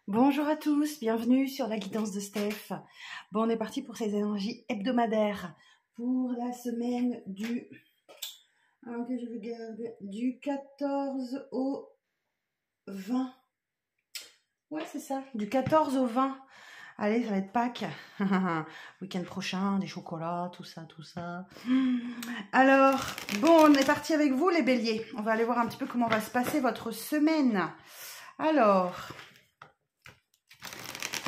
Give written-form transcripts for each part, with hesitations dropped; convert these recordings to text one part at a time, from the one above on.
Bonjour à tous, bienvenue sur la guidance de Steph. Bon, on est parti pour ces énergies hebdomadaires pour la semaine du, que je regarde, du 14 au 20. Ouais, c'est ça, du 14 au 20. Allez, ça va être Pâques. Week-end prochain, des chocolats, tout ça, tout ça. Alors, bon, on est parti avec vous les béliers. On va aller voir un petit peu comment va se passer votre semaine. Alors...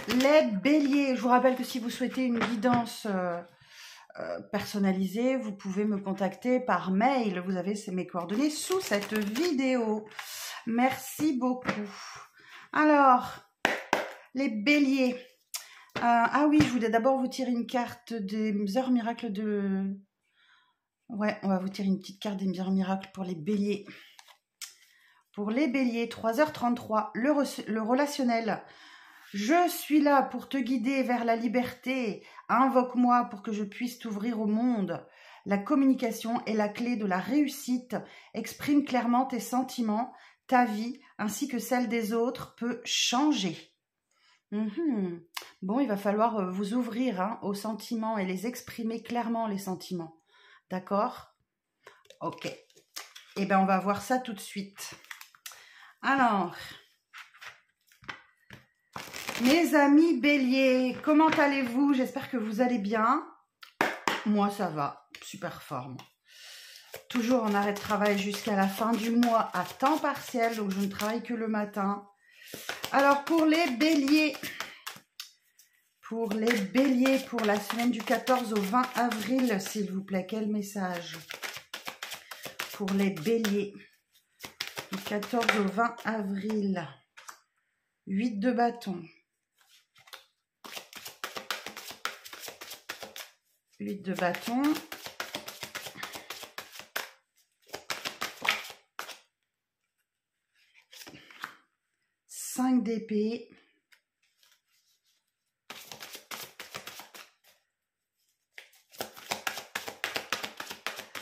les béliers, je vous rappelle que si vous souhaitez une guidance personnalisée, vous pouvez me contacter par mail. Vous avez mes coordonnées sous cette vidéo. Merci beaucoup. Alors, les béliers. Ah oui, je voulais d'abord vous tirer une carte des heures miracles de... Ouais, on va vous tirer une petite carte des heures miracles pour les béliers. Pour les béliers, 3h33, le relationnel. Je suis là pour te guider vers la liberté. Invoque-moi pour que je puisse t'ouvrir au monde. La communication est la clé de la réussite. Exprime clairement tes sentiments. Ta vie, ainsi que celle des autres, peut changer. Bon, il va falloir vous ouvrir aux sentiments et les exprimer clairement, les sentiments. D'accord? Ok. Eh bien, on va voir ça tout de suite. Alors... mes amis béliers, comment allez-vous? J'espère que vous allez bien. Moi, ça va. Super forme. Toujours en arrêt de travail jusqu'à la fin du mois à temps partiel. Donc, je ne travaille que le matin. Alors, pour les béliers, pour la semaine du 14 au 20 avril, s'il vous plaît, quel message? Pour les béliers, du 14 au 20 avril. 8 de bâton. 8 de bâton. 5 d'épée.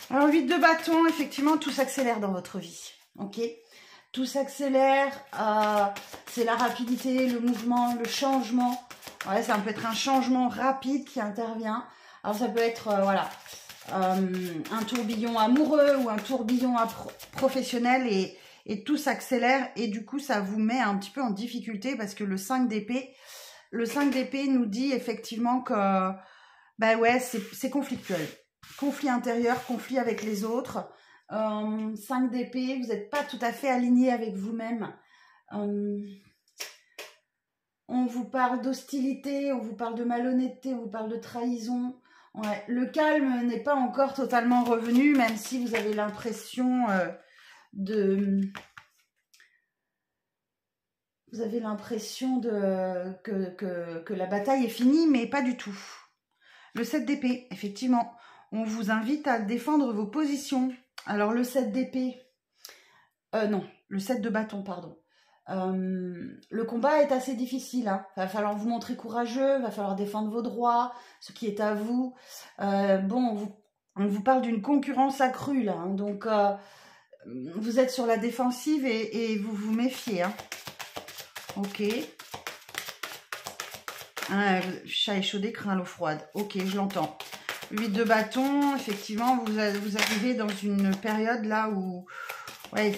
Alors 8 de bâton, effectivement, tout s'accélère dans votre vie. Ok? Tout s'accélère. C'est la rapidité, le mouvement, le changement. Ouais, ça peut être un changement rapide qui intervient. Alors ça peut être un tourbillon amoureux ou un tourbillon professionnel et tout s'accélère et du coup ça vous met un petit peu en difficulté parce que le 5 d'épée nous dit effectivement que bah ouais, c'est conflictuel. Conflit intérieur, conflit avec les autres. 5 d'épée, vous n'êtes pas tout à fait aligné avec vous-même. On vous parle d'hostilité, on vous parle de malhonnêteté, on vous parle de trahison. Ouais, le calme n'est pas encore totalement revenu, même si vous avez l'impression vous avez l'impression que la bataille est finie, mais pas du tout. Le 7 d'épée, effectivement, on vous invite à défendre vos positions. Alors le 7 d'épée, non, le 7 de bâton, pardon. Le combat est assez difficile. Il va falloir vous montrer courageux, il va falloir défendre vos droits, ce qui est à vous. Bon, on vous parle d'une concurrence accrue là, donc vous êtes sur la défensive et vous vous méfiez. Ok. Chat échaudé craint l'eau froide. Ok, je l'entends. 8 de bâton, effectivement, vous arrivez dans une période là où... ouais,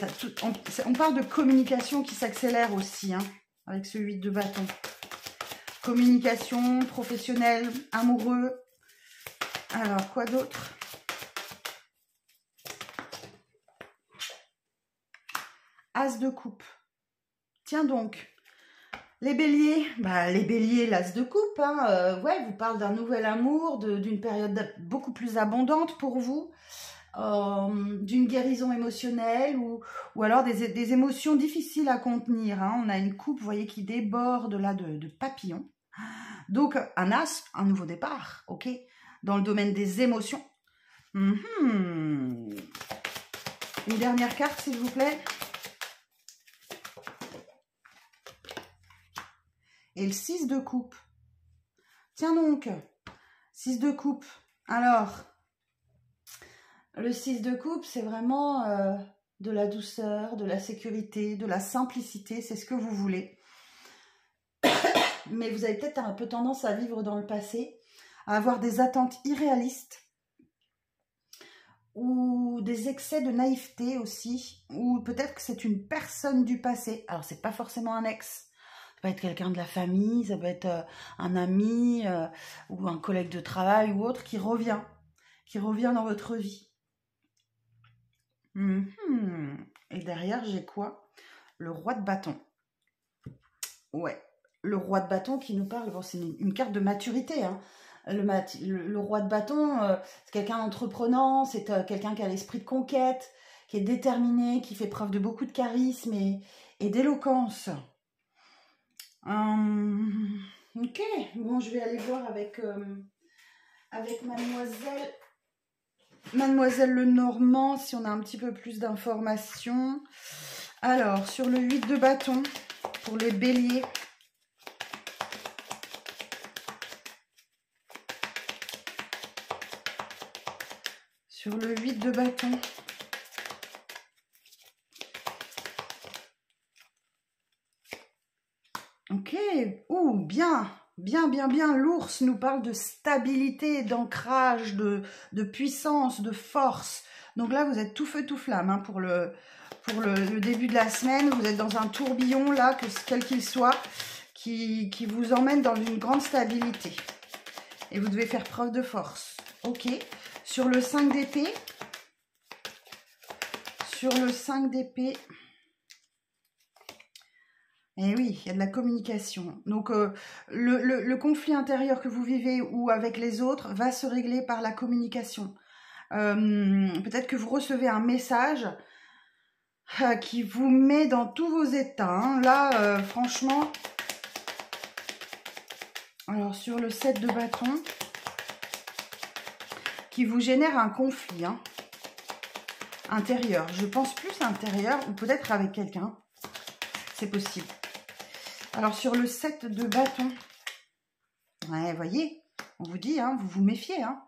on parle de communication qui s'accélère aussi, avec ce 8 de bâton. Communication, professionnelle, amoureux. Alors, quoi d'autre? As de coupe. Tiens donc, les béliers, l'as de coupe, ouais, vous parle d'un nouvel amour, d'une période beaucoup plus abondante pour vous. D'une guérison émotionnelle ou alors des émotions difficiles à contenir. On a une coupe, vous voyez, qui déborde là de papillons. Donc, un as, un nouveau départ, ok, dans le domaine des émotions. Une dernière carte, s'il vous plaît. Et le 6 de coupe. Tiens donc, 6 de coupe. Alors... le 6 de coupe, c'est vraiment de la douceur, de la sécurité, de la simplicité, c'est ce que vous voulez. mais vous avez peut-être un peu tendance à vivre dans le passé, à avoir des attentes irréalistes, ou des excès de naïveté aussi, ou peut-être que c'est une personne du passé. Alors, c'est pas forcément un ex. Ça peut être quelqu'un de la famille, ça peut être un ami, ou un collègue de travail ou autre qui revient dans votre vie. Et derrière, j'ai quoi? Le roi de bâton. Ouais, le roi de bâton qui nous parle, bon, c'est une carte de maturité, hein. Le roi de bâton, c'est quelqu'un d'entreprenant, c'est quelqu'un qui a l'esprit de conquête, qui est déterminé, qui fait preuve de beaucoup de charisme et d'éloquence. Ok, bon, je vais aller voir avec Mademoiselle Lenormand si on a un petit peu plus d'informations. Alors, sur le 8 de bâton, pour les béliers. Sur le 8 de bâton. Ok. Ouh, bien. Bien. L'ours nous parle de stabilité, d'ancrage, de puissance, de force. Donc là, vous êtes tout feu, tout flamme, hein, pour le début de la semaine. Vous êtes dans un tourbillon, là, quel qu'il soit, qui vous emmène dans une grande stabilité. Et vous devez faire preuve de force. Ok. Sur le 5 d'épée. Sur le 5 d'épée. Eh oui, il y a de la communication. Donc, le conflit intérieur que vous vivez ou avec les autres va se régler par la communication. Peut-être que vous recevez un message qui vous met dans tous vos états. Hein. Là, franchement... Alors, sur le 7 de bâton, qui vous génère un conflit intérieur. Je pense plus intérieur ou peut-être avec quelqu'un. C'est possible. Alors, sur le 7 de bâton, ouais, voyez, on vous dit, hein, vous vous méfiez. Hein.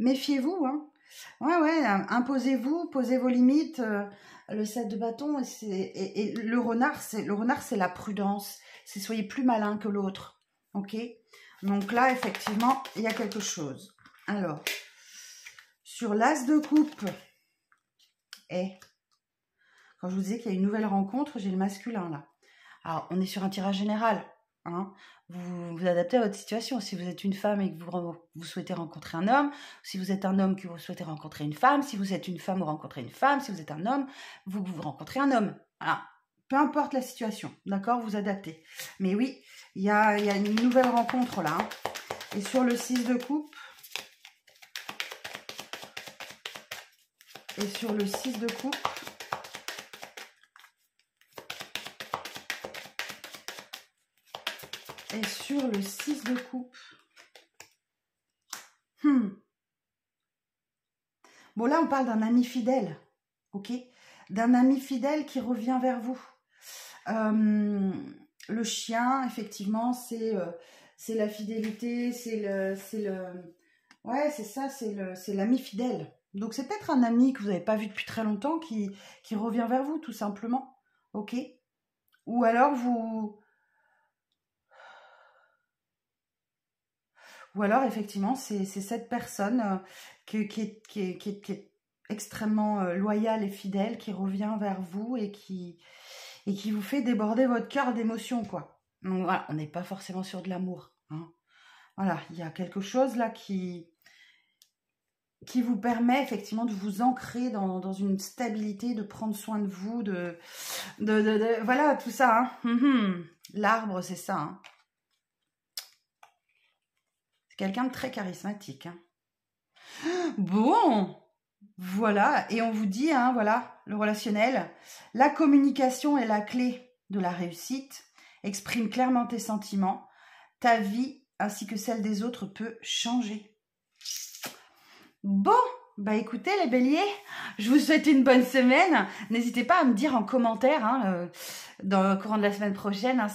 Méfiez-vous. Hein. Ouais, imposez-vous, posez vos limites. Le 7 de bâton, et le renard, c'est la prudence. C'est soyez plus malin que l'autre. Ok. Donc là, effectivement, il y a quelque chose. Alors, sur l'as de coupe, quand je vous disais qu'il y a une nouvelle rencontre, j'ai le masculin là. Alors, on est sur un tirage général. Hein. Vous adaptez à votre situation. Si vous êtes une femme et que vous souhaitez rencontrer un homme, si vous êtes un homme que vous souhaitez rencontrer une femme, si vous êtes une femme, vous rencontrez une femme, si vous êtes un homme, vous rencontrez un homme. Voilà. Peu importe la situation, d'accord, vous adaptez. Mais oui, il y a une nouvelle rencontre là. Hein. Et sur le 6 de coupe, et sur le 6 de coupe, et sur le 6 de coupe. Bon, là, on parle d'un ami fidèle, ok? D'un ami fidèle qui revient vers vous. Le chien, effectivement, c'est la fidélité, ouais, c'est ça, c'est l'ami fidèle. Donc, c'est peut-être un ami que vous n'avez pas vu depuis très longtemps qui revient vers vous, tout simplement, ok? Ou alors, Ou alors, effectivement, c'est cette personne qui est extrêmement loyale et fidèle, qui revient vers vous et qui vous fait déborder votre cœur d'émotion, quoi. Donc voilà, on n'est pas forcément sur de l'amour. Hein. Voilà, il y a quelque chose là qui vous permet effectivement de vous ancrer dans une stabilité, de prendre soin de vous, voilà, tout ça. Hein. L'arbre, c'est ça. Hein. Quelqu'un de très charismatique. Hein. Bon, voilà. Et on vous dit, hein, voilà, le relationnel. La communication est la clé de la réussite. Exprime clairement tes sentiments. Ta vie, ainsi que celle des autres, peut changer. Bon, bah écoutez les béliers, je vous souhaite une bonne semaine. N'hésitez pas à me dire en commentaire, hein, dans le courant de la semaine prochaine, hein,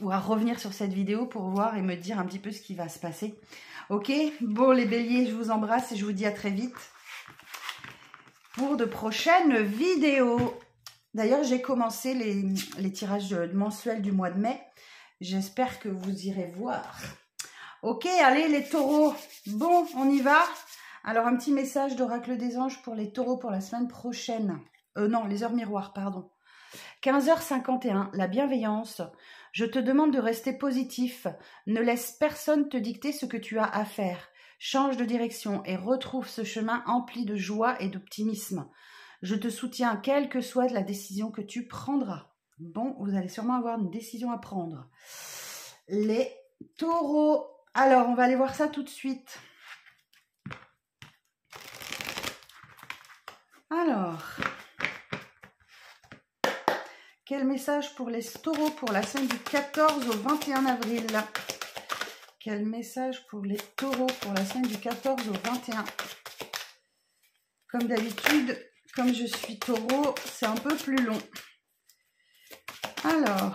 ou à revenir sur cette vidéo pour voir et me dire un petit peu ce qui va se passer. Ok, bon les béliers, je vous embrasse et je vous dis à très vite pour de prochaines vidéos. D'ailleurs, j'ai commencé les tirages mensuels du mois de mai. J'espère que vous irez voir. Ok, allez les taureaux. Bon, on y va. Alors, un petit message d'Oracle des Anges pour les taureaux pour la semaine prochaine. Non, les heures miroirs, pardon. 15h51, la bienveillance. Je te demande de rester positif. Ne laisse personne te dicter ce que tu as à faire. Change de direction et retrouve ce chemin empli de joie et d'optimisme. Je te soutiens, quelle que soit la décision que tu prendras. Bon, vous allez sûrement avoir une décision à prendre. Les taureaux. Alors, on va aller voir ça tout de suite. Alors, quel message pour les taureaux pour la semaine du 14 au 21 avril? Quel message pour les taureaux pour la semaine du 14 au 21? Comme d'habitude, comme je suis taureau, c'est un peu plus long. Alors,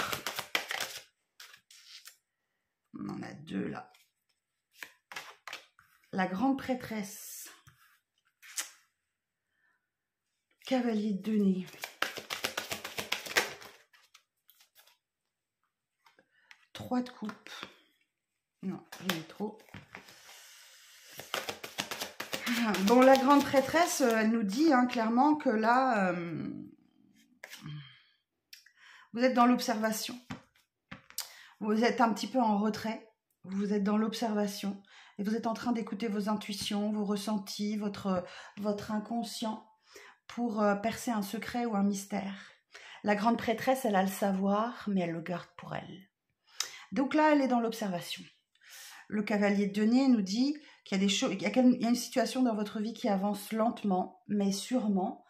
on en a deux là. La grande prêtresse. Cavalier de denier. Trois de coupe. Non, j'en ai trop. Bon, la grande prêtresse, elle nous dit clairement que là, vous êtes dans l'observation. Vous êtes un petit peu en retrait. Vous êtes dans l'observation. Et vous êtes en train d'écouter vos intuitions, vos ressentis, votre inconscient pour percer un secret ou un mystère. La grande prêtresse, elle a le savoir, mais elle le garde pour elle. Donc là, elle est dans l'observation. Le cavalier de denier nous dit qu'il y a des choses, il y a une situation dans votre vie qui avance lentement, mais sûrement.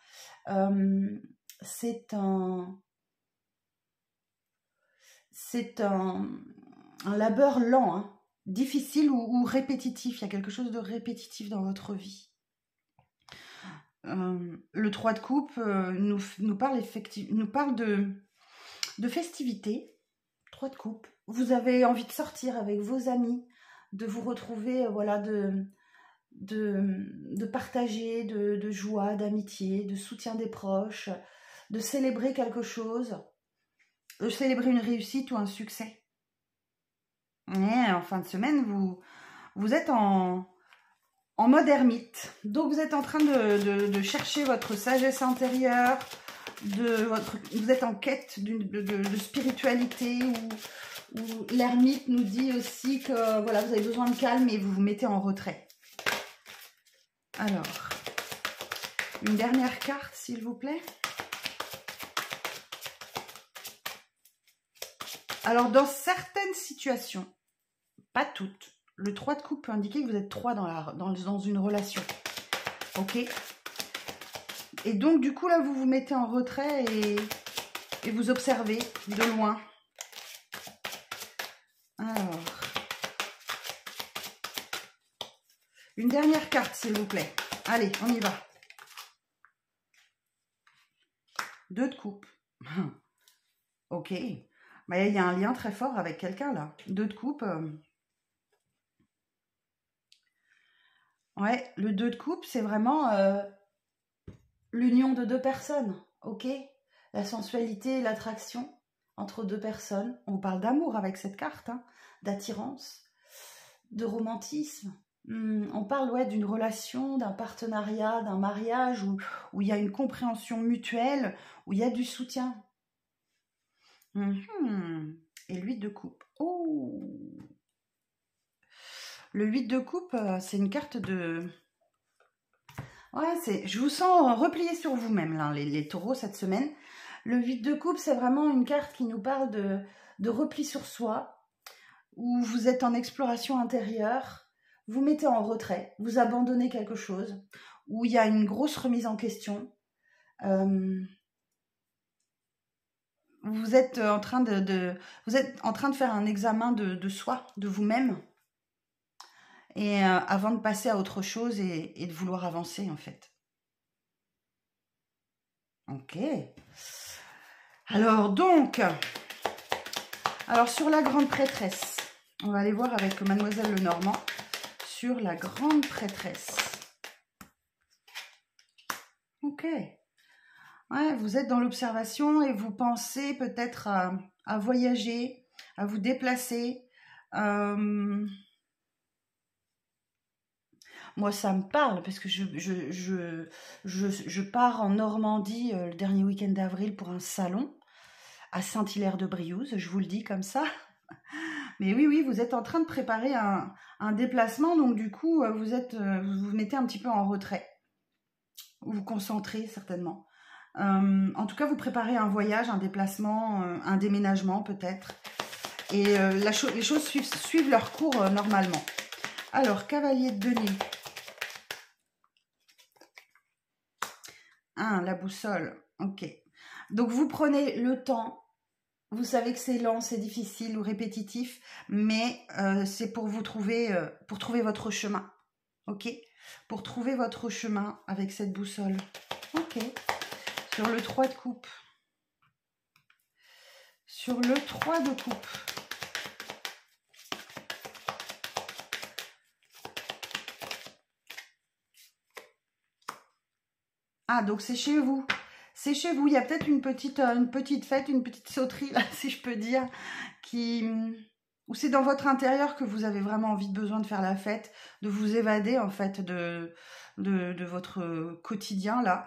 C'est un labeur lent, hein, difficile ou répétitif. Il y a quelque chose de répétitif dans votre vie. Le 3 de coupe nous parle de festivité. 3 de coupe. Vous avez envie de sortir avec vos amis, de vous retrouver, voilà, de partager, de joie, d'amitié, de soutien des proches, de célébrer quelque chose, de célébrer une réussite ou un succès. Et en fin de semaine, vous êtes en mode ermite. Donc, vous êtes en train de chercher votre sagesse intérieure, vous êtes en quête de spiritualité, où l'ermite nous dit aussi que voilà, vous avez besoin de calme et vous vous mettez en retrait. Alors, une dernière carte, s'il vous plaît. Alors, dans certaines situations, pas toutes, le 3 de coupe peut indiquer que vous êtes 3 dans une relation. Ok? Et donc, du coup, là, vous vous mettez en retrait et vous observez de loin. Alors, une dernière carte, s'il vous plaît. Allez, on y va. 2 de coupe. Ok. Mais il y a un lien très fort avec quelqu'un, là. 2 de coupe. Ouais, le 2 de coupe, c'est vraiment l'union de 2 personnes. Ok? La sensualité, l'attraction entre 2 personnes. On parle d'amour avec cette carte, hein, d'attirance, de romantisme. On parle, ouais, d'une relation, d'un partenariat, d'un mariage où il y a une compréhension mutuelle, où il y a du soutien. Et le 8 de coupe. Oh! Le 8 de coupe, c'est une carte de... Ouais, je vous sens replié sur vous-même, là, les taureaux, cette semaine. Le 8 de coupe, c'est vraiment une carte qui nous parle de repli sur soi, où vous êtes en exploration intérieure, vous mettez en retrait, vous abandonnez quelque chose, où il y a une grosse remise en question. Vous êtes en train de faire un examen de soi, de vous-même, et avant de passer à autre chose et de vouloir avancer, en fait. Ok. Alors, sur la grande prêtresse, on va aller voir avec Mademoiselle Lenormand sur la grande prêtresse. Ok. Ouais, vous êtes dans l'observation et vous pensez peut-être à voyager, à vous déplacer. Moi, ça me parle parce que je pars en Normandie le dernier week-end d'avril pour un salon à Saint-Hilaire-de-Briouze, je vous le dis comme ça. Mais oui, oui, vous êtes en train de préparer un déplacement, donc du coup, vous vous mettez un petit peu en retrait. Vous vous concentrez certainement. En tout cas, vous préparez un voyage, un déplacement, un déménagement peut-être. Et les choses suivent leur cours normalement. Alors, cavalier de denier. La boussole. Ok. Donc, vous prenez le temps. Vous savez que c'est lent, c'est difficile ou répétitif, mais c'est pour trouver votre chemin. Ok? Pour trouver votre chemin avec cette boussole. Ok. Sur le 3 de coupe. Sur le 3 de coupe. Ah, donc c'est chez vous. C'est chez vous. Il y a peut-être une petite fête, une petite sauterie, là, si je peux dire, ou c'est dans votre intérieur que vous avez vraiment besoin de faire la fête, de vous évader, en fait, de votre quotidien, là.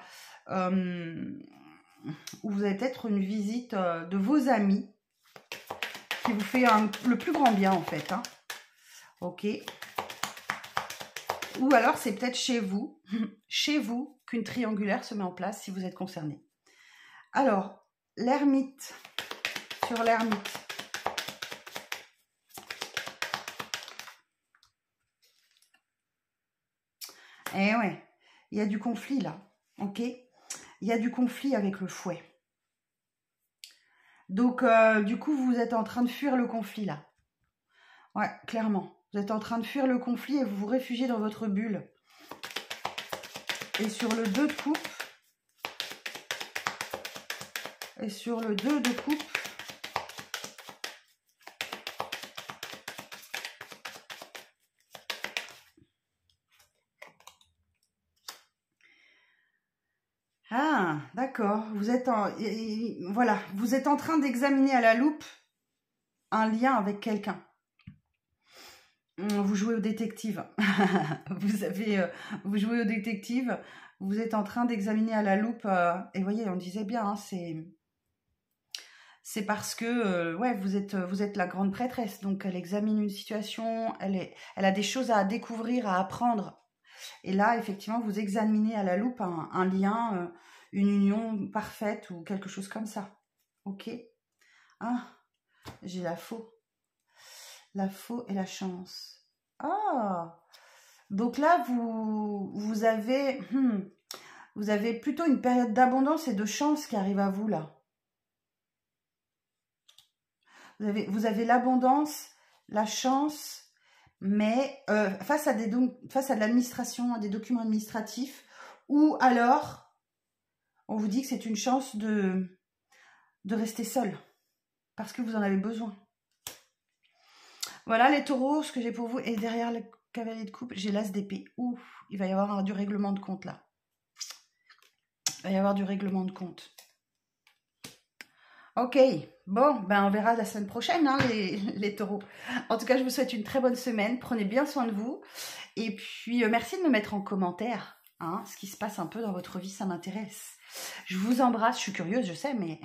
Où vous avez peut-être une visite de vos amis qui vous fait le plus grand bien, en fait. Hein. Ok. Ou alors, c'est peut-être chez vous, qu'une triangulaire se met en place si vous êtes concerné. Alors, l'ermite, sur l'ermite. Eh ouais, il y a du conflit là, ok? Il y a du conflit avec le fouet. Donc, du coup, vous êtes en train de fuir le conflit là. Ouais, clairement. Vous êtes en train de fuir le conflit et vous vous réfugiez dans votre bulle. Et sur le 2 de coupe, et sur le 2 de coupe, ah, d'accord. Vous êtes voilà, vous êtes en train d'examiner à la loupe un lien avec quelqu'un. Vous jouez au détective. Vous jouez au détective. Vous êtes en train d'examiner à la loupe. Et voyez, on disait bien, hein, c'est parce que ouais, vous êtes la grande prêtresse. Donc elle examine une situation. Elle a des choses à découvrir, à apprendre. Et là, effectivement, vous examinez à la loupe un lien, une union parfaite ou quelque chose comme ça. Ok. Ah, j'ai la faux. La faux et la chance. Ah, donc là, vous avez plutôt une période d'abondance et de chance qui arrive à vous, là. Vous avez l'abondance, la chance, mais face à de l'administration, à des documents administratifs, ou alors, on vous dit que c'est une chance de rester seul, parce que vous en avez besoin. Voilà les taureaux, ce que j'ai pour vous. Et derrière le cavalier de coupe, j'ai l'as d'épée. Ouf, il va y avoir du règlement de compte là. Il va y avoir du règlement de compte. Ok, bon, ben on verra la semaine prochaine, hein, les taureaux. En tout cas, je vous souhaite une très bonne semaine. Prenez bien soin de vous. Et puis, merci de me mettre en commentaire hein, ce qui se passe un peu dans votre vie, ça m'intéresse. Je vous embrasse, je suis curieuse, je sais, mais...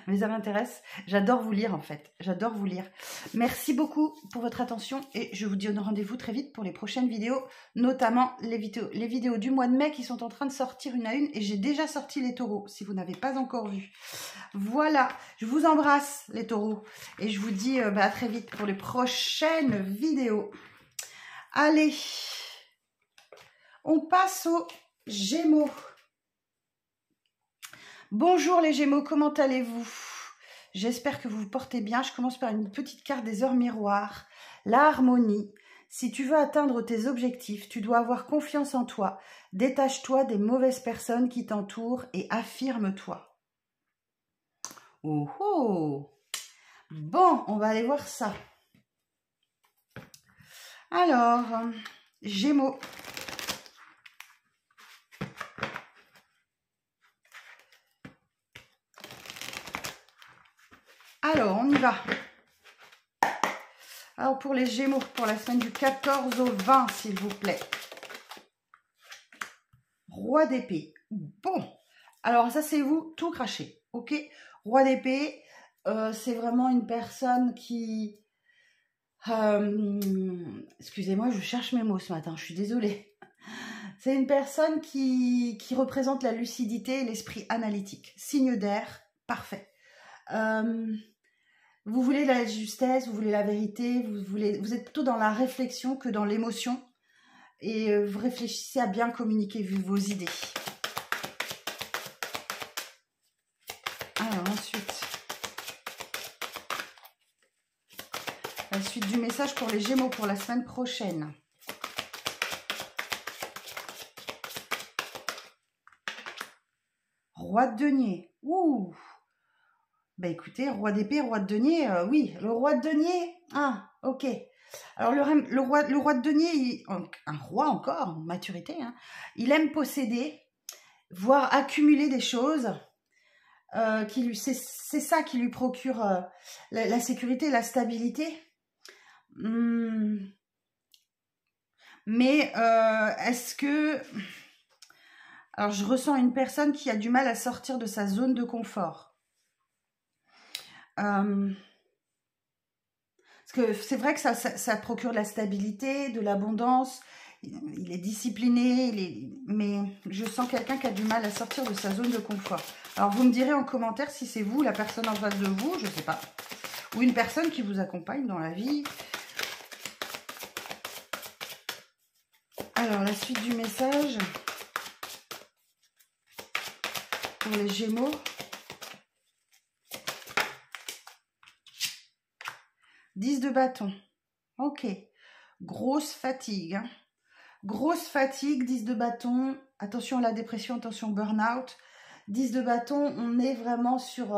mais ça m'intéresse. J'adore vous lire en fait. J'adore vous lire. Merci beaucoup pour votre attention et je vous donne rendez-vous très vite pour les prochaines vidéos, notamment les vidéos du mois de mai qui sont en train de sortir une à une et j'ai déjà sorti les taureaux si vous n'avez pas encore vu. Voilà, je vous embrasse les taureaux et je vous dis à très vite pour les prochaines vidéos. Allez, on passe aux Gémeaux. Bonjour les Gémeaux, comment allez-vous? J'espère que vous vous portez bien. Je commence par une petite carte des heures miroirs. La harmonie. Si tu veux atteindre tes objectifs, tu dois avoir confiance en toi. Détache-toi des mauvaises personnes qui t'entourent et affirme-toi. Oh oh! Bon, on va aller voir ça. Alors, Gémeaux. Alors, on y va. Alors, pour les Gémeaux, pour la semaine du 14 au 20, s'il vous plaît. Roi d'épée. Bon. Alors, ça, c'est vous, tout craché. Ok. Roi d'épée, c'est vraiment une personne qui... excusez-moi, je cherche mes mots ce matin, je suis désolée. C'est une personne qui représente la lucidité et l'esprit analytique. Signe d'air, parfait. Vous voulez la justesse, vous voulez la vérité, vous êtes plutôt dans la réflexion que dans l'émotion. Et vous réfléchissez à bien communiquer vos idées. Alors ensuite, la suite du message pour les Gémeaux pour la semaine prochaine. Roi de denier. Ouh. Ben écoutez, roi d'épée, roi de denier, oui, le roi de denier. Ah, ok. Alors le roi de denier, un roi encore, maturité, hein, il aime posséder, voire accumuler des choses. C'est ça qui lui procure la sécurité, la stabilité. Mais est-ce que... Alors, je ressens une personne qui a du mal à sortir de sa zone de confort. Parce que c'est vrai que ça procure de la stabilité, de l'abondance. Il est discipliné, mais je sens quelqu'un qui a du mal à sortir de sa zone de confort. Alors, vous me direz en commentaire si c'est vous, la personne en face de vous, je ne sais pas. Ou une personne qui vous accompagne dans la vie. Alors, la suite du message pour les Gémeaux. Dix de bâton. Ok. Grosse fatigue. Hein. Grosse fatigue, 10 de bâton. Attention à la dépression, attention au burn-out. 10 de bâton, on est vraiment sur...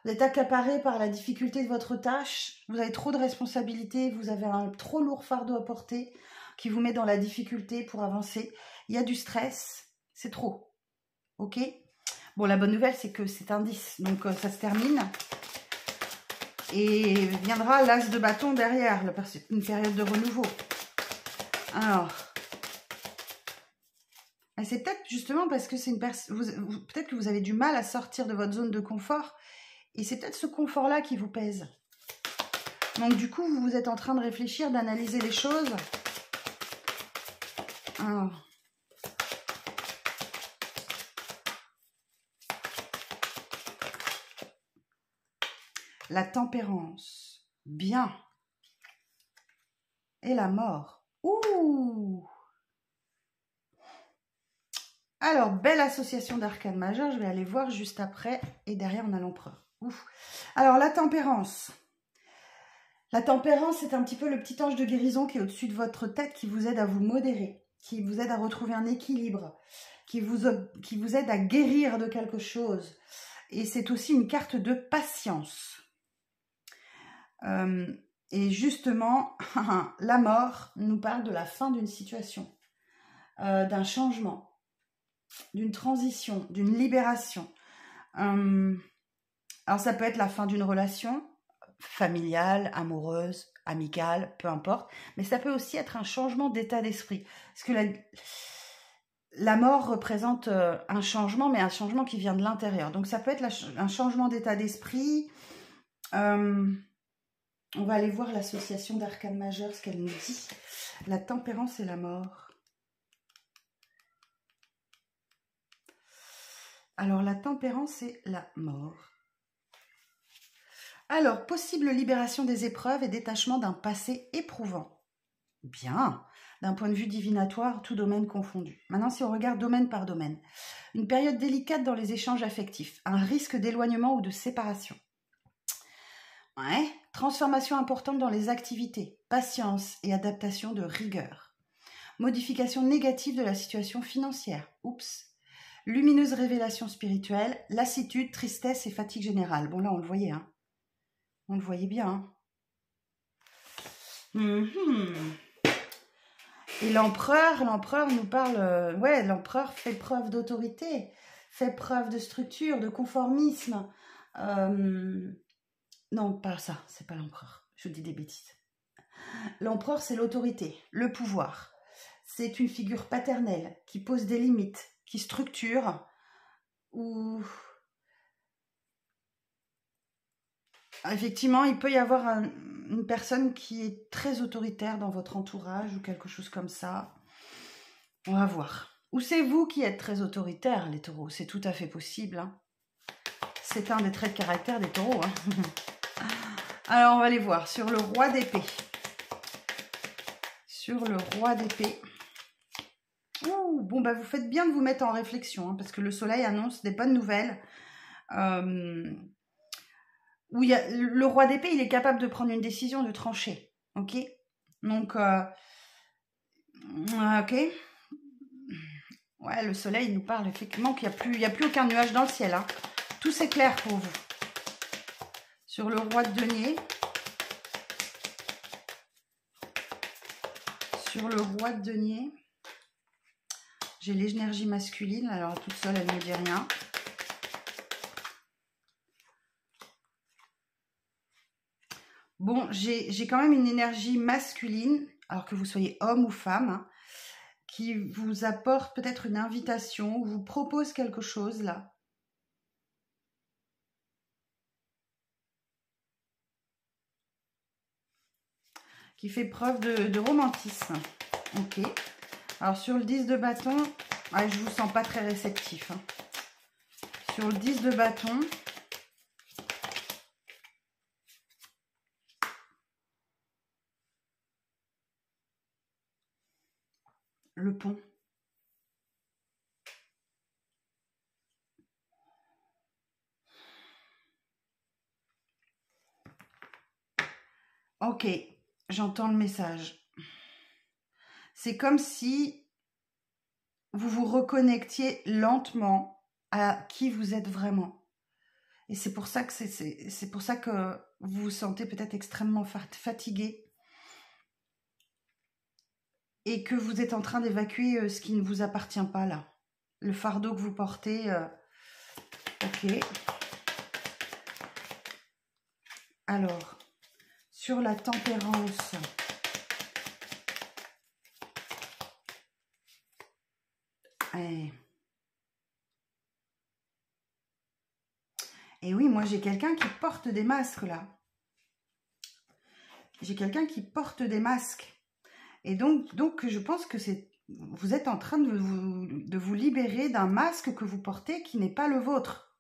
vous êtes accaparé par la difficulté de votre tâche. Vous avez trop de responsabilités. Vous avez un trop lourd fardeau à porter qui vous met dans la difficulté pour avancer. Il y a du stress. C'est trop. Ok. Bon, la bonne nouvelle, c'est que c'est un 10. Donc, ça se termine. Et viendra l'as de bâton derrière, une période de renouveau. Alors, c'est peut-être justement parce que c'est une personne... Peut-être que vous avez du mal à sortir de votre zone de confort. Et c'est peut-être ce confort-là qui vous pèse. Donc du coup, vous êtes en train de réfléchir, d'analyser les choses. Alors... La tempérance. Bien. Et la mort. Ouh! Alors, belle association d'arcanes majeures. Je vais aller voir juste après. Et derrière, on a l'empereur. Ouf. Alors, la tempérance. La tempérance, c'est un petit peu le petit ange de guérison qui est au-dessus de votre tête, qui vous aide à vous modérer, qui vous aide à retrouver un équilibre, qui vous aide à guérir de quelque chose. Et c'est aussi une carte de patience. Et justement, la mort nous parle de la fin d'une situation, d'un changement, d'une transition, d'une libération. Alors ça peut être la fin d'une relation familiale, amoureuse, amicale, peu importe, mais ça peut aussi être un changement d'état d'esprit. Parce que la mort représente un changement, mais un changement qui vient de l'intérieur. Donc ça peut être un changement d'état d'esprit. On va aller voir l'association d'arcanes majeures, ce qu'elle nous dit. La tempérance et la mort. Alors, la tempérance et la mort. Alors, possible libération des épreuves et détachement d'un passé éprouvant. Bien, d'un point de vue divinatoire, tout domaine confondu. Maintenant, si on regarde domaine par domaine. Une période délicate dans les échanges affectifs. Un risque d'éloignement ou de séparation. Ouais. Transformation importante dans les activités, patience et adaptation de rigueur. Modification négative de la situation financière. Oups. Lumineuse révélation spirituelle, lassitude, tristesse et fatigue générale. Bon là on le voyait, hein. On le voyait bien. Hein. Et l'empereur nous parle... ouais, l'empereur fait preuve d'autorité, fait preuve de structure, de conformisme. Non, pas ça, c'est pas l'empereur. Je dis des bêtises. L'empereur, c'est l'autorité, le pouvoir. C'est une figure paternelle qui pose des limites, qui structure, ou... Effectivement, il peut y avoir une personne qui est très autoritaire dans votre entourage ou quelque chose comme ça. On va voir. Ou c'est vous qui êtes très autoritaire, les taureaux. C'est tout à fait possible. Hein. C'est un des traits de caractère des taureaux. Hein. Alors, on va les voir sur le roi d'épée. Sur le roi d'épée. Bon, bah, vous faites bien de vous mettre en réflexion, hein, parce que le soleil annonce des bonnes nouvelles. Où il y a, le roi d'épée, il est capable de prendre une décision, de trancher. Ok? Donc, ok. Ouais, le soleil nous parle effectivement qu'il n'y a plus aucun nuage dans le ciel. Hein. Tout s'éclaire pour vous. Sur le roi de denier. Sur le roi de denier. J'ai l'énergie masculine. Alors, toute seule, elle ne me dit rien. Bon, j'ai quand même une énergie masculine, alors que vous soyez homme ou femme, hein, qui vous apporte peut-être une invitation, vous propose quelque chose là. Qui fait preuve de romantisme. Ok. Alors sur le 10 de bâton, ouais, je vous sens pas très réceptif. Hein. Sur le 10 de bâton, le pont. Ok, j'entends le message. C'est comme si vous vous reconnectiez lentement à qui vous êtes vraiment. Et c'est pour ça que c'est pour ça que vous vous sentez peut-être extrêmement fatigué et que vous êtes en train d'évacuer ce qui ne vous appartient pas là. Le fardeau que vous portez. Ok. Alors, sur la tempérance. Et oui, moi j'ai quelqu'un qui porte des masques là. J'ai quelqu'un qui porte des masques. Et donc je pense que vous êtes en train de vous libérer d'un masque que vous portez qui n'est pas le vôtre.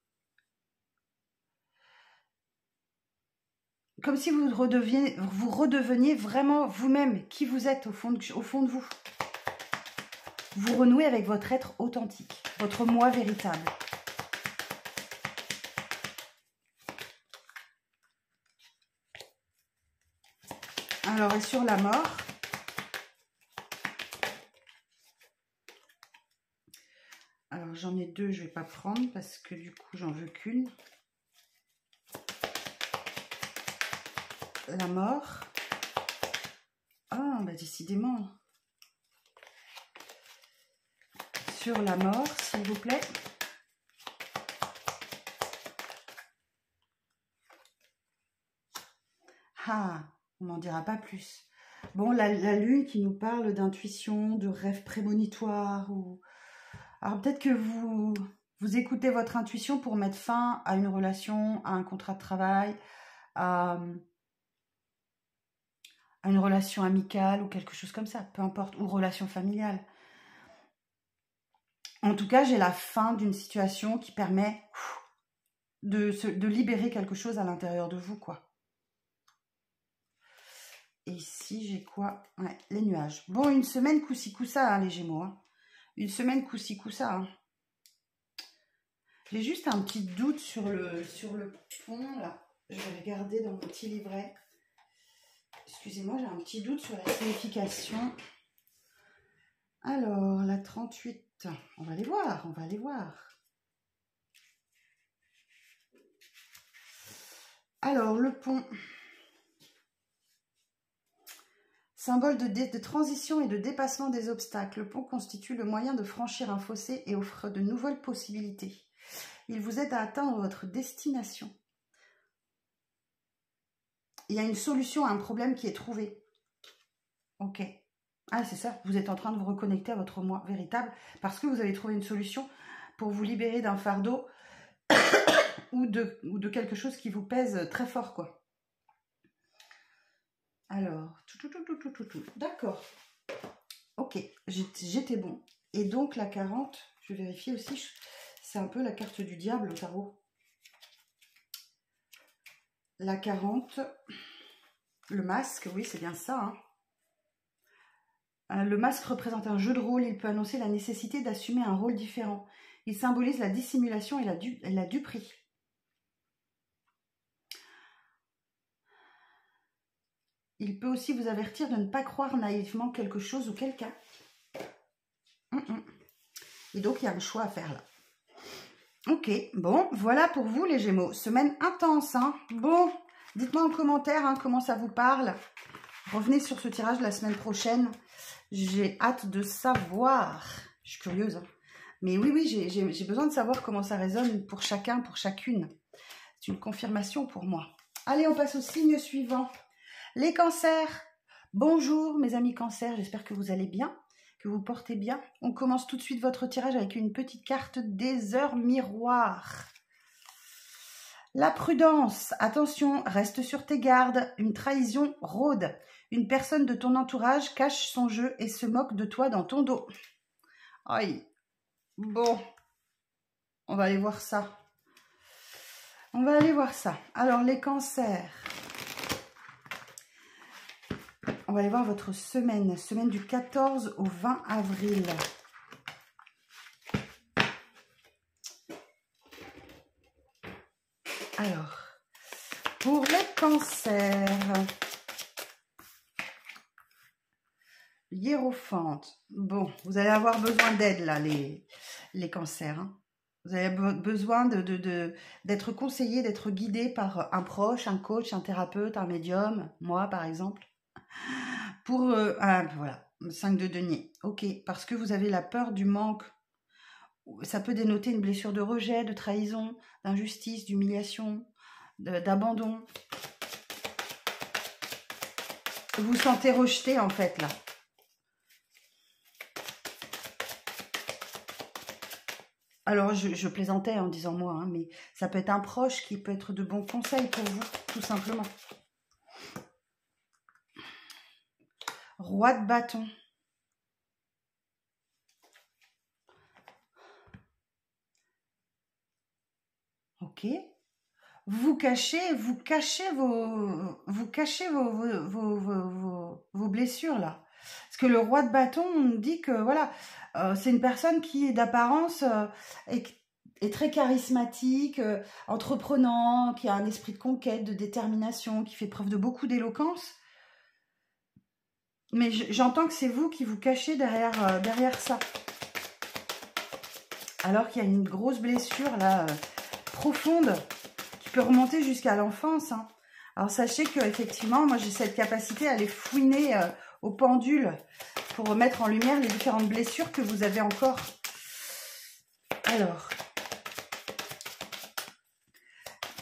Comme si vous redeveniez vraiment vous-même, qui vous êtes au fond de vous. Vous renouez avec votre être authentique, votre moi véritable. Alors, et sur la mort, alors j'en ai deux, je ne vais pas prendre parce que du coup, j'en veux qu'une. La mort. Ah, bah décidément. Sur la mort, s'il vous plaît. Ah, on n'en dira pas plus. Bon, la lune qui nous parle d'intuition, de rêve prémonitoire. Alors peut-être que vous écoutez votre intuition pour mettre fin à une relation, à un contrat de travail, à une relation amicale ou quelque chose comme ça, peu importe, ou relation familiale. En tout cas, j'ai la fin d'une situation qui permet de libérer quelque chose à l'intérieur de vous, quoi. Et ici, j'ai quoi? Ouais, les nuages. Bon, une semaine coup-ci, coup-ça, hein, les Gémeaux. Hein. Une semaine coup-ci, coup-ça. Hein. J'ai juste un petit doute sur le pont, là. Je vais regarder dans mon petit livret. Excusez-moi, j'ai un petit doute sur la signification. Alors, la 38. On va aller voir, on va aller voir. Alors, le pont. Symbole de transition et de dépassement des obstacles, le pont constitue le moyen de franchir un fossé et offre de nouvelles possibilités. Il vous aide à atteindre votre destination. il y a une solution à un problème qui est trouvé. Ok. Ah, c'est ça, vous êtes en train de vous reconnecter à votre moi véritable parce que vous avez trouvé une solution pour vous libérer d'un fardeau ou de quelque chose qui vous pèse très fort, quoi. Alors, d'accord. Ok, j'étais bon. Et donc, la 40, je vais vérifier aussi, c'est un peu la carte du diable au tarot. La 40, le masque, oui, c'est bien ça, hein. Le masque représente un jeu de rôle, il peut annoncer la nécessité d'assumer un rôle différent. Il symbolise la dissimulation et la duperie. Il peut aussi vous avertir de ne pas croire naïvement quelque chose ou quelqu'un. Et donc, il y a un choix à faire là. Ok, bon, voilà pour vous les Gémeaux. Semaine intense, hein. Bon, dites-moi en commentaire hein, comment ça vous parle. Revenez sur ce tirage la semaine prochaine. J'ai hâte de savoir. Je suis curieuse. Hein. Mais oui, j'ai besoin de savoir comment ça résonne pour chacun, pour chacune. C'est une confirmation pour moi. Allez, on passe au signe suivant. Les cancers. Bonjour mes amis cancers, j'espère que vous allez bien, que vous portez bien. On commence tout de suite votre tirage avec une petite carte des heures miroirs. La prudence, attention, reste sur tes gardes, une trahison rôde. Une personne de ton entourage cache son jeu et se moque de toi dans ton dos. Aïe, bon, on va aller voir ça. On va aller voir ça. Alors, les cancers. On va aller voir votre semaine. Semaine du 14 au 20 avril. Alors, pour les cancers. Hiérophante. Bon, vous allez avoir besoin d'aide là, les cancers. Hein. Vous avez besoin d'être conseillé, d'être guidé par un proche, un coach, un thérapeute, un médium, moi par exemple. Pour, voilà, 5 de denier. Ok, parce que vous avez la peur du manque. Ça peut dénoter une blessure de rejet, de trahison, d'injustice, d'humiliation, d'abandon. Vous vous sentez rejeté en fait là. Alors, je plaisantais en disant moi, hein, mais ça peut être un proche qui peut être de bons conseils pour vous, tout simplement. Roi de bâton. Ok. Vous cachez vos blessures là. Parce que le roi de bâton, on dit que voilà, c'est une personne qui d'apparence est très charismatique, entreprenant, qui a un esprit de conquête, de détermination, qui fait preuve de beaucoup d'éloquence. Mais j'entends que c'est vous qui vous cachez derrière ça. Alors qu'il y a une grosse blessure là, profonde, qui peut remonter jusqu'à l'enfance. Hein. Alors sachez que effectivement, moi j'ai cette capacité à aller fouiner au pendule pour mettre en lumière les différentes blessures que vous avez encore. Alors,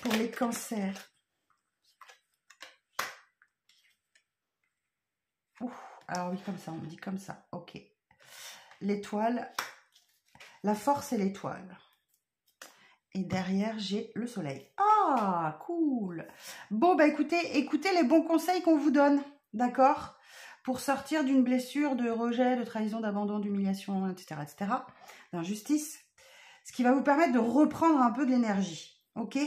pour les cancers. Alors oui, comme ça, on me dit comme ça. Ok. L'étoile, la force et l'étoile. Et derrière, j'ai le soleil. Ah, cool. Bon, bah écoutez les bons conseils qu'on vous donne, d'accord? Pour sortir d'une blessure de rejet, de trahison, d'abandon, d'humiliation, etc., d'injustice. Ce qui va vous permettre de reprendre un peu de l'énergie, ok?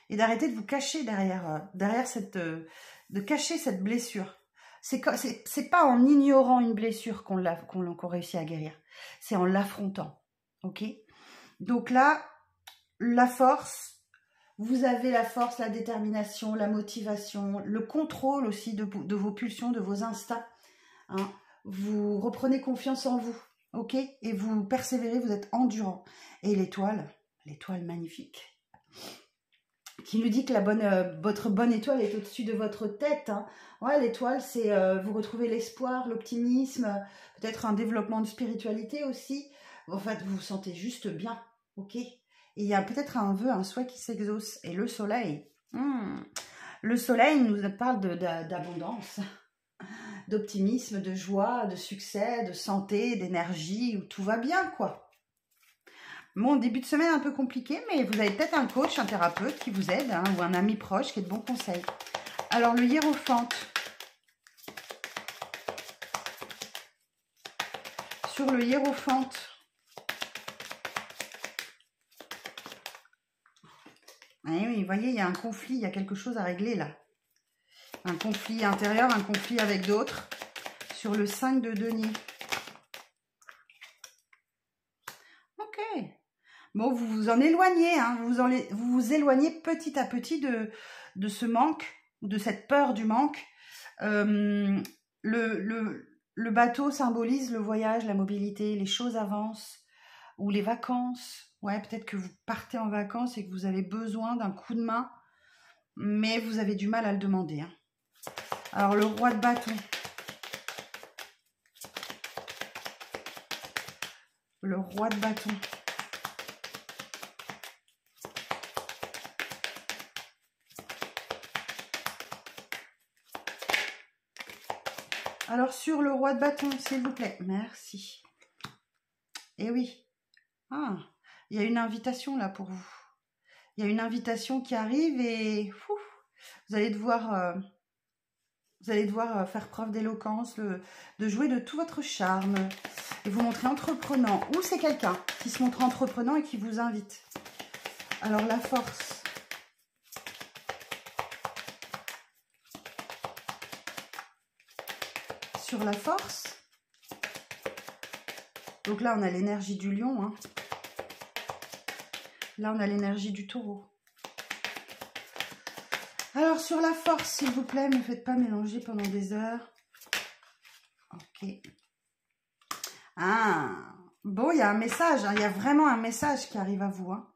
Et d'arrêter de vous cacher derrière de cacher cette blessure. C'est pas en ignorant une blessure qu'on réussit à guérir. C'est en l'affrontant, ok? Donc là, la force, vous avez la force, la détermination, la motivation, le contrôle aussi de vos pulsions, de vos instincts. Hein. Vous reprenez confiance en vous, ok? Et vous persévérez, vous êtes endurant. Et l'étoile magnifique, qui nous dit que votre bonne étoile est au-dessus de votre tête. Hein. Ouais, l'étoile, c'est vous retrouvez l'espoir, l'optimisme, peut-être un développement de spiritualité aussi. En fait, vous vous sentez juste bien, ok? Et il y a peut-être un vœu, un souhait qui s'exauce. Et le soleil, Le soleil nous parle d'abondance, d'optimisme, de joie, de succès, de santé, d'énergie, où tout va bien, quoi. Bon, début de semaine un peu compliqué, mais vous avez peut-être un coach, un thérapeute qui vous aide, hein, ou un ami proche qui est de bons conseils. Alors, le hiérophante. Sur le hiérophante, oui, vous voyez, il y a un conflit, il y a quelque chose à régler là. Un conflit intérieur, un conflit avec d'autres. Sur le 5 de denier. Ok. Bon, vous vous en éloignez, hein, vous vous éloignez petit à petit de ce manque, de cette peur du manque. Le bateau symbolise le voyage, la mobilité, les choses avancent, ou les vacances. Ouais, peut-être que vous partez en vacances et que vous avez besoin d'un coup de main, mais vous avez du mal à le demander. Hein. Alors, le roi de bâton. Le roi de bâton. Alors, sur le roi de bâton, s'il vous plaît. Merci. Eh oui. Ah, il y a une invitation là pour vous. Il y a une invitation qui arrive et vous allez devoir faire preuve d'éloquence, de jouer de tout votre charme et vous montrer entreprenant. Ou c'est quelqu'un qui se montre entreprenant et qui vous invite. Alors, la force. Sur la force. Donc là, on a l'énergie du lion. Hein. Là, on a l'énergie du taureau. Alors, sur la force, s'il vous plaît, ne me faites pas mélanger pendant des heures. Ok. Ah, bon, il y a un message. Hein. Il y a vraiment un message qui arrive à vous. Hein.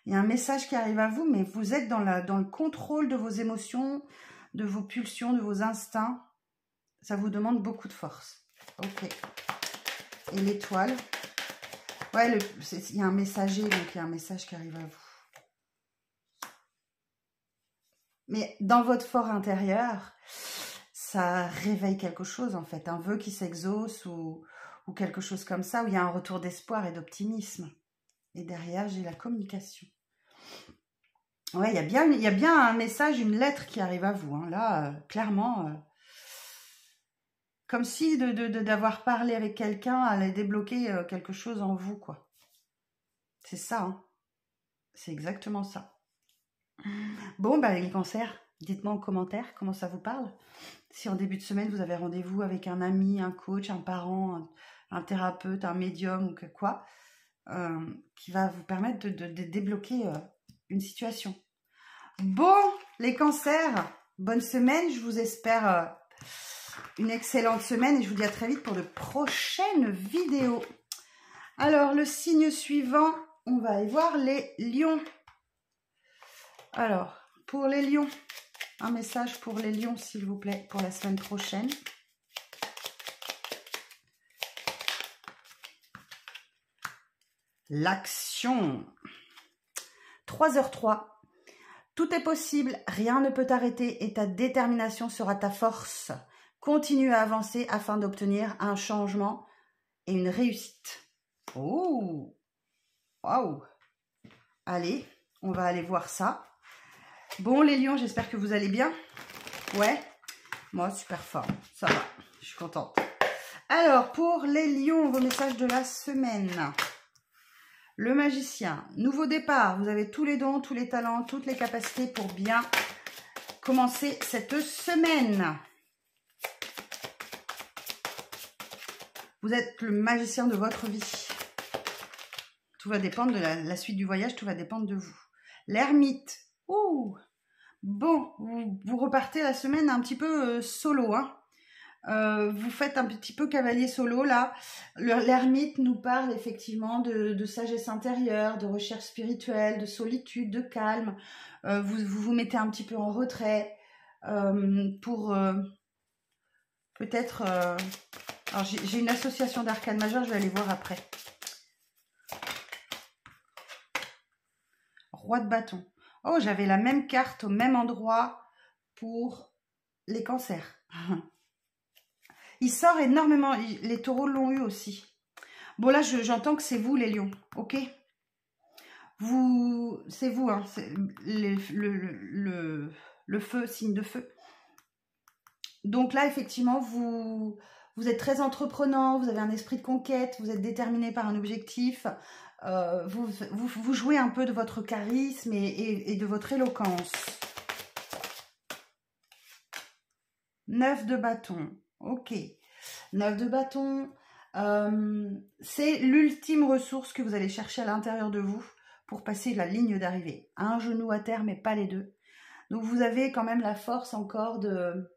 Il y a un message qui arrive à vous, mais vous êtes dans le contrôle de vos émotions, de vos pulsions, de vos instincts. Ça vous demande beaucoup de force. Ok. Et l'étoile. Ouais, il y a un messager, donc il y a un message qui arrive à vous. Mais dans votre fort intérieur, ça réveille quelque chose, en fait. Un vœu qui s'exauce ou quelque chose comme ça, où il y a un retour d'espoir et d'optimisme. Et derrière, j'ai la communication. Ouais, il y a bien un message, une lettre qui arrive à vous. Hein. Là, clairement, comme si d'avoir parlé avec quelqu'un allait débloquer quelque chose en vous, quoi. C'est ça, hein. C'est exactement ça. Bon, bah, les cancers, dites-moi en commentaire comment ça vous parle. Si en début de semaine, vous avez rendez-vous avec un ami, un coach, un parent, un thérapeute, un médium ou que quoi, qui va vous permettre de débloquer une situation. Bon, les cancers, bonne semaine. Je vous espère une excellente semaine et je vous dis à très vite pour de prochaines vidéos. Alors, le signe suivant, on va aller voir les lions. Alors, pour les lions, un message pour les lions, s'il vous plaît, pour la semaine prochaine. L'action. 3h03. Tout est possible, rien ne peut t'arrêter et ta détermination sera ta force. Continue à avancer afin d'obtenir un changement et une réussite. Oh, waouh. Allez, on va aller voir ça. Bon, les lions, j'espère que vous allez bien. Ouais, moi, super fort. Ça va, je suis contente. Alors, pour les lions, vos messages de la semaine. Le magicien, nouveau départ. Vous avez tous les dons, tous les talents, toutes les capacités pour bien commencer cette semaine. Vous êtes le magicien de votre vie. Tout va dépendre de la suite du voyage, tout va dépendre de vous. L'ermite. Ouh. Bon, vous repartez la semaine un petit peu solo, hein. Vous faites un petit peu cavalier solo là. L'ermite nous parle effectivement de sagesse intérieure, de recherche spirituelle, de solitude, de calme. Vous mettez un petit peu en retrait pour peut-être... alors j'ai une association d'arcades majeures, je vais aller voir après. Roi de bâton. Oh, j'avais la même carte au même endroit pour les cancers. Il sort énormément. Les taureaux l'ont eu aussi. Bon, là, j'entends que c'est vous, les lions. Ok? C'est vous, hein. Le feu, signe de feu. Donc là, effectivement, vous êtes très entreprenant, vous avez un esprit de conquête, vous êtes déterminé par un objectif. Vous jouez un peu de votre charisme et de votre éloquence. 9 de bâton. Ok. 9 de bâton. C'est l'ultime ressource que vous allez chercher à l'intérieur de vous pour passer la ligne d'arrivée. Un genou à terre, mais pas les deux. Donc vous avez quand même la force encore de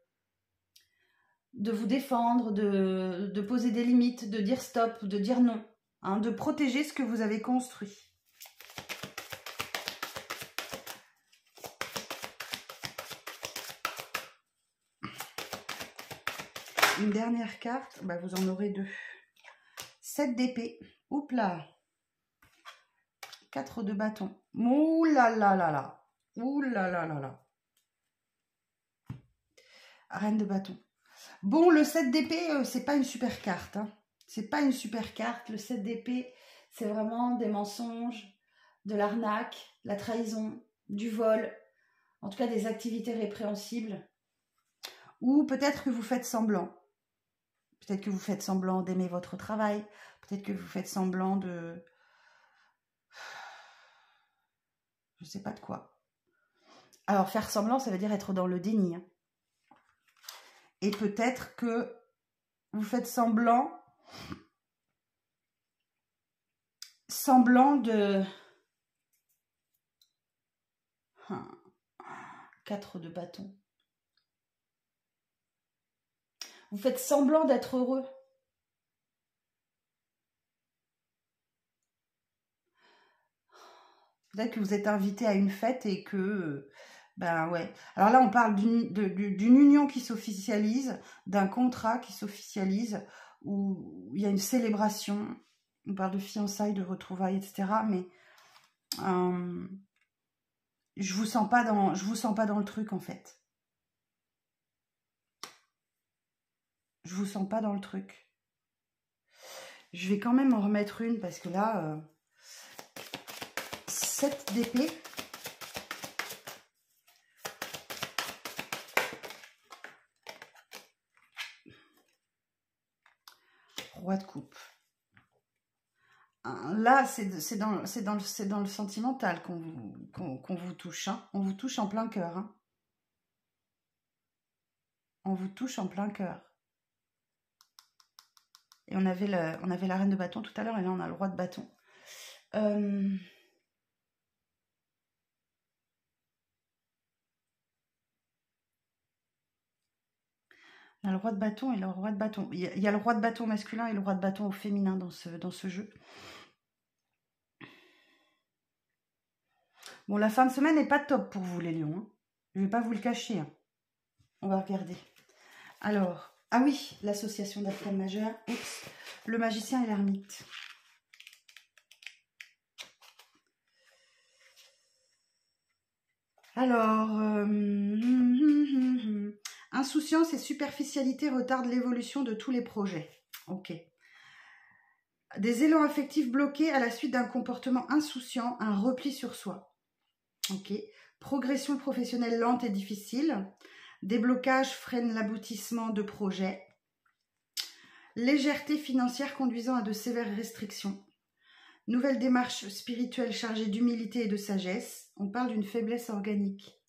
vous défendre, de poser des limites, de dire stop, de dire non, hein, de protéger ce que vous avez construit. Une dernière carte, bah vous en aurez 2. 7 d'épée, oups là, 4 de bâton, ouh là là là là, ouh là là là là, reine de bâton. Bon, le 7 d'épée, c'est pas une super carte, hein. C'est pas une super carte, le 7 d'épée, c'est vraiment des mensonges, de l'arnaque, la trahison, du vol, en tout cas des activités répréhensibles, ou peut-être que vous faites semblant. Peut-être que vous faites semblant d'aimer votre travail. Peut-être que vous faites semblant de... Je ne sais pas de quoi. Alors, faire semblant, ça veut dire être dans le déni. Hein. Et peut-être que vous faites semblant de... 4 de bâton. Vous faites semblant d'être heureux. Peut-être que vous êtes invité à une fête et que... Ben ouais. Alors là, on parle d'une union qui s'officialise, d'un contrat qui s'officialise, où il y a une célébration. On parle de fiançailles, de retrouvailles, etc. Mais je vous sens pas dans le truc, en fait. Je vous sens pas dans le truc. Je vais quand même en remettre une parce que là... 7 d'épée. Roi de coupe. Là, c'est dans le sentimental qu'on vous touche. Hein. On vous touche en plein cœur. Hein. On vous touche en plein cœur. Et on avait la reine de bâton tout à l'heure, et là, on a le roi de bâton. On a le roi de bâton et le roi de bâton. Il y a le roi de bâton masculin et le roi de bâton au féminin dans ce jeu. Bon, la fin de semaine n'est pas top pour vous, les lions. Hein. Je ne vais pas vous le cacher. Hein. On va regarder. Alors, ah oui, l'association d'arcanes majeures. Oups, le magicien et l'ermite. Alors, insouciance et superficialité retardent l'évolution de tous les projets. Ok. Des élans affectifs bloqués à la suite d'un comportement insouciant, un repli sur soi. Ok. Progression professionnelle lente et difficile. Des blocages freinent l'aboutissement de projets. Légèreté financière conduisant à de sévères restrictions. Nouvelle démarche spirituelle chargée d'humilité et de sagesse. On parle d'une faiblesse organique.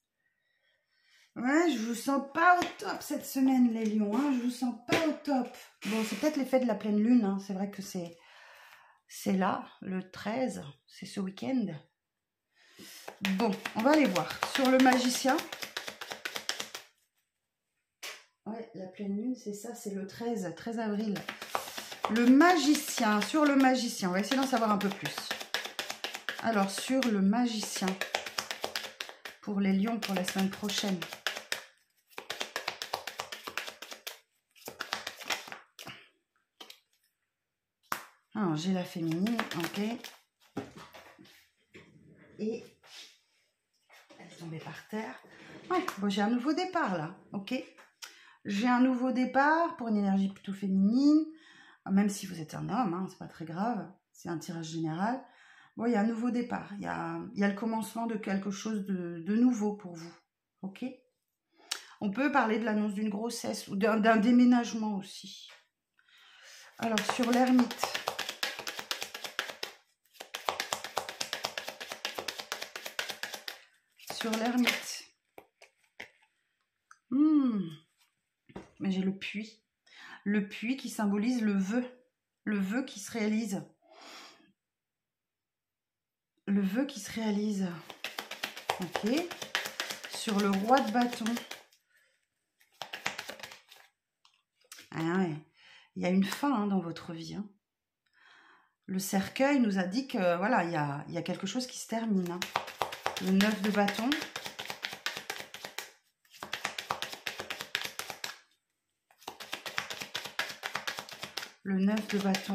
Ouais, je vous sens pas au top cette semaine, les lions. Hein, je vous sens pas au top. Bon, c'est peut-être l'effet de la pleine lune. Hein. C'est vrai que c'est là, le 13. C'est ce week-end. Bon, on va aller voir. Sur le magicien. Ouais, la pleine lune, c'est ça. C'est le 13 avril. Le magicien. Sur le magicien. On va essayer d'en savoir un peu plus. Alors, sur le magicien. Pour les lions, pour la semaine prochaine. Alors, j'ai la féminine, ok. Et tomber par terre. Ouais, bon, j'ai un nouveau départ là, ok. J'ai un nouveau départ pour une énergie plutôt féminine, même si vous êtes un homme, hein, c'est pas très grave, c'est un tirage général. Bon, il y a un nouveau départ, il y a le commencement de quelque chose de nouveau pour vous, ok. On peut parler de l'annonce d'une grossesse ou d'un déménagement aussi. Alors, sur l'ermite. Sur l'ermite. Mais j'ai le puits. Le puits qui symbolise le vœu qui se réalise. Le vœu qui se réalise. Ok. Sur le roi de bâton. Ah ouais. Il y a une fin hein, dans votre vie. Hein. Le cercueil nous a dit que voilà, il y a quelque chose qui se termine. Hein. Le 9 de bâton. Le 9 de bâton.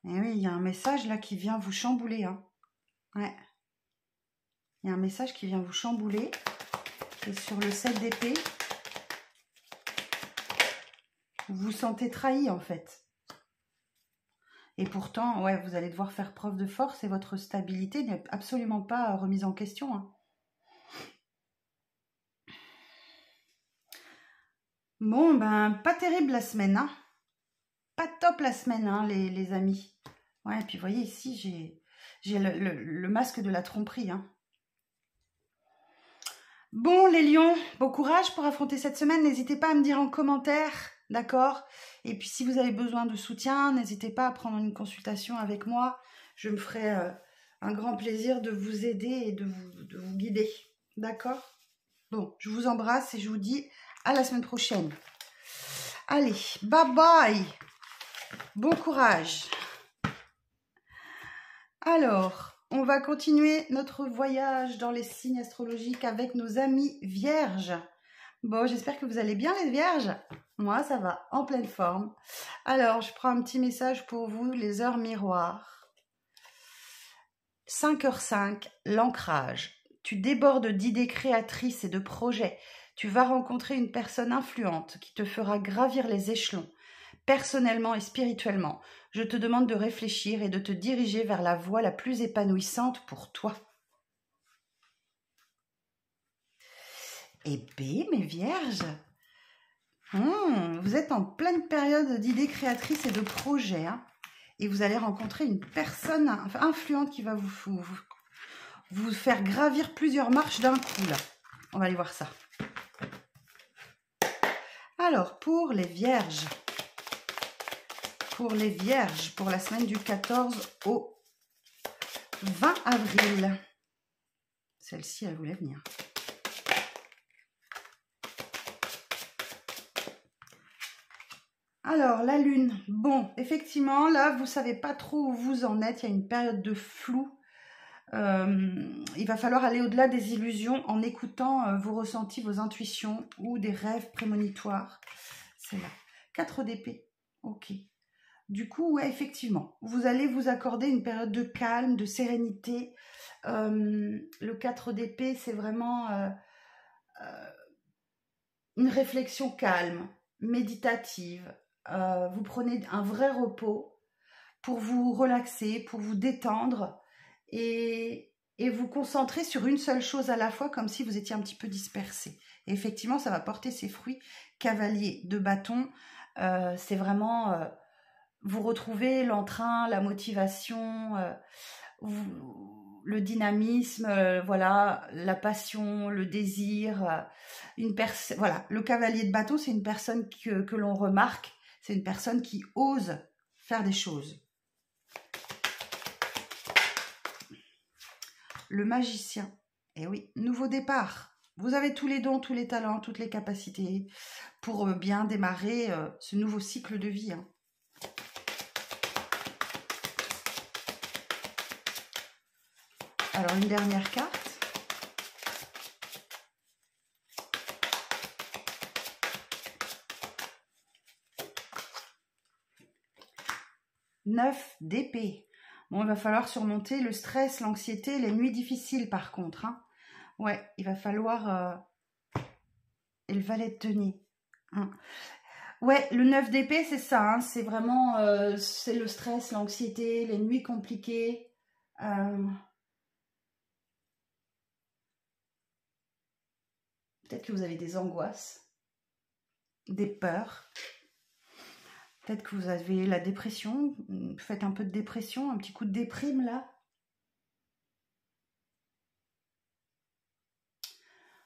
Et oui, il y a un message là qui vient vous chambouler. Hein. Ouais. Il y a un message qui vient vous chambouler. Et sur le 7 d'épée, vous vous sentez trahi en fait. Et pourtant, ouais, vous allez devoir faire preuve de force et votre stabilité n'est absolument pas remise en question. Hein. Bon, ben, pas terrible la semaine. Hein. Pas top la semaine, hein, les amis. Ouais, et puis vous voyez ici, j'ai le masque de la tromperie. Hein. Bon, les lions, bon courage pour affronter cette semaine. N'hésitez pas à me dire en commentaire, d'accord? Et puis, si vous avez besoin de soutien, n'hésitez pas à prendre une consultation avec moi. Je me ferai un grand plaisir de vous aider et de vous guider, d'accord? Bon, je vous embrasse et je vous dis à la semaine prochaine. Allez, bye bye. Bon courage. Alors, on va continuer notre voyage dans les signes astrologiques avec nos amis vierges. Bon, j'espère que vous allez bien les vierges. Moi, ça va, en pleine forme. Alors, je prends un petit message pour vous, les heures miroirs. 5h05, l'ancrage. Tu débordes d'idées créatrices et de projets. Tu vas rencontrer une personne influente qui te fera gravir les échelons. Personnellement et spirituellement, je te demande de réfléchir et de te diriger vers la voie la plus épanouissante pour toi. Eh bien, mes vierges, vous êtes en pleine période d'idées créatrices et de projets. Hein, et vous allez rencontrer une personne influente qui va vous faire gravir plusieurs marches d'un coup. Là. On va aller voir ça. Alors, pour les vierges, pour la semaine du 14 au 20 avril. Celle-ci, elle voulait venir. Alors, la lune. Bon, effectivement, là, vous ne savez pas trop où vous en êtes. Il y a une période de flou. Il va falloir aller au-delà des illusions en écoutant vos ressentis, vos intuitions ou des rêves prémonitoires. C'est là. 4 d'épée. Ok. Du coup, ouais, effectivement, vous allez vous accorder une période de calme, de sérénité. Le 4 d'épée, c'est vraiment une réflexion calme, méditative. Vous prenez un vrai repos pour vous relaxer, pour vous détendre et vous concentrer sur une seule chose à la fois, comme si vous étiez un petit peu dispersé. Et effectivement, ça va porter ses fruits. Cavalier de bâton, c'est vraiment... vous retrouvez l'entrain, la motivation, le dynamisme, voilà, la passion, le désir. Voilà, le cavalier de bâton, c'est une personne que l'on remarque, c'est une personne qui ose faire des choses. Le magicien, eh oui, nouveau départ. Vous avez tous les dons, tous les talents, toutes les capacités pour bien démarrer ce nouveau cycle de vie. Hein. Alors, une dernière carte. Neuf d'épée. Bon, il va falloir surmonter le stress, l'anxiété, les nuits difficiles par contre. Hein. Ouais, il va falloir... Et le valet de denier. Hein. Ouais, le 9 d'épée, c'est ça. Hein. C'est vraiment... c'est le stress, l'anxiété, les nuits compliquées. Peut-être que vous avez des angoisses, des peurs. Peut-être que vous avez la dépression. Vous faites un peu de dépression, un petit coup de déprime là.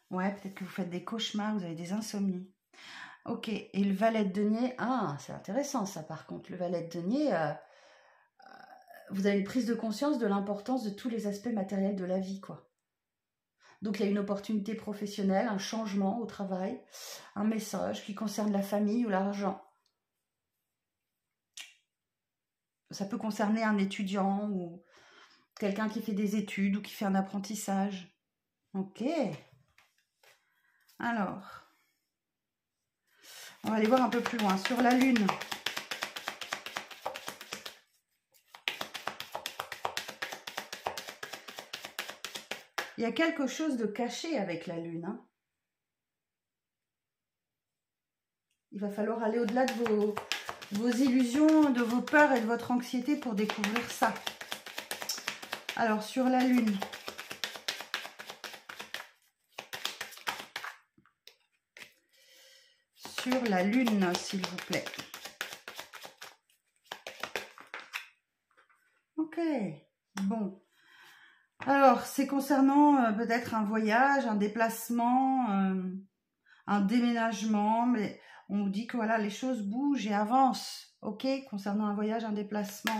Ouais, peut-être que vous faites des cauchemars, vous avez des insomnies. Ok, et le valet de denier, ah, c'est intéressant ça par contre. Le valet de denier, vous avez une prise de conscience de l'importance de tous les aspects matériels de la vie, quoi. Donc il y a une opportunité professionnelle, un changement au travail, un message qui concerne la famille ou l'argent. Ça peut concerner un étudiant ou quelqu'un qui fait des études ou qui fait un apprentissage. Ok. Alors, on va aller voir un peu plus loin. Sur la Lune. Il y a quelque chose de caché avec la Lune. Hein. Il va falloir aller au-delà de vos illusions, de vos peurs et de votre anxiété pour découvrir ça. Alors, sur la Lune. Sur la Lune, s'il vous plaît. Ok, bon. Alors, c'est concernant peut-être un voyage, un déplacement, un déménagement, mais on vous dit que voilà, les choses bougent et avancent, ok, concernant un voyage, un déplacement.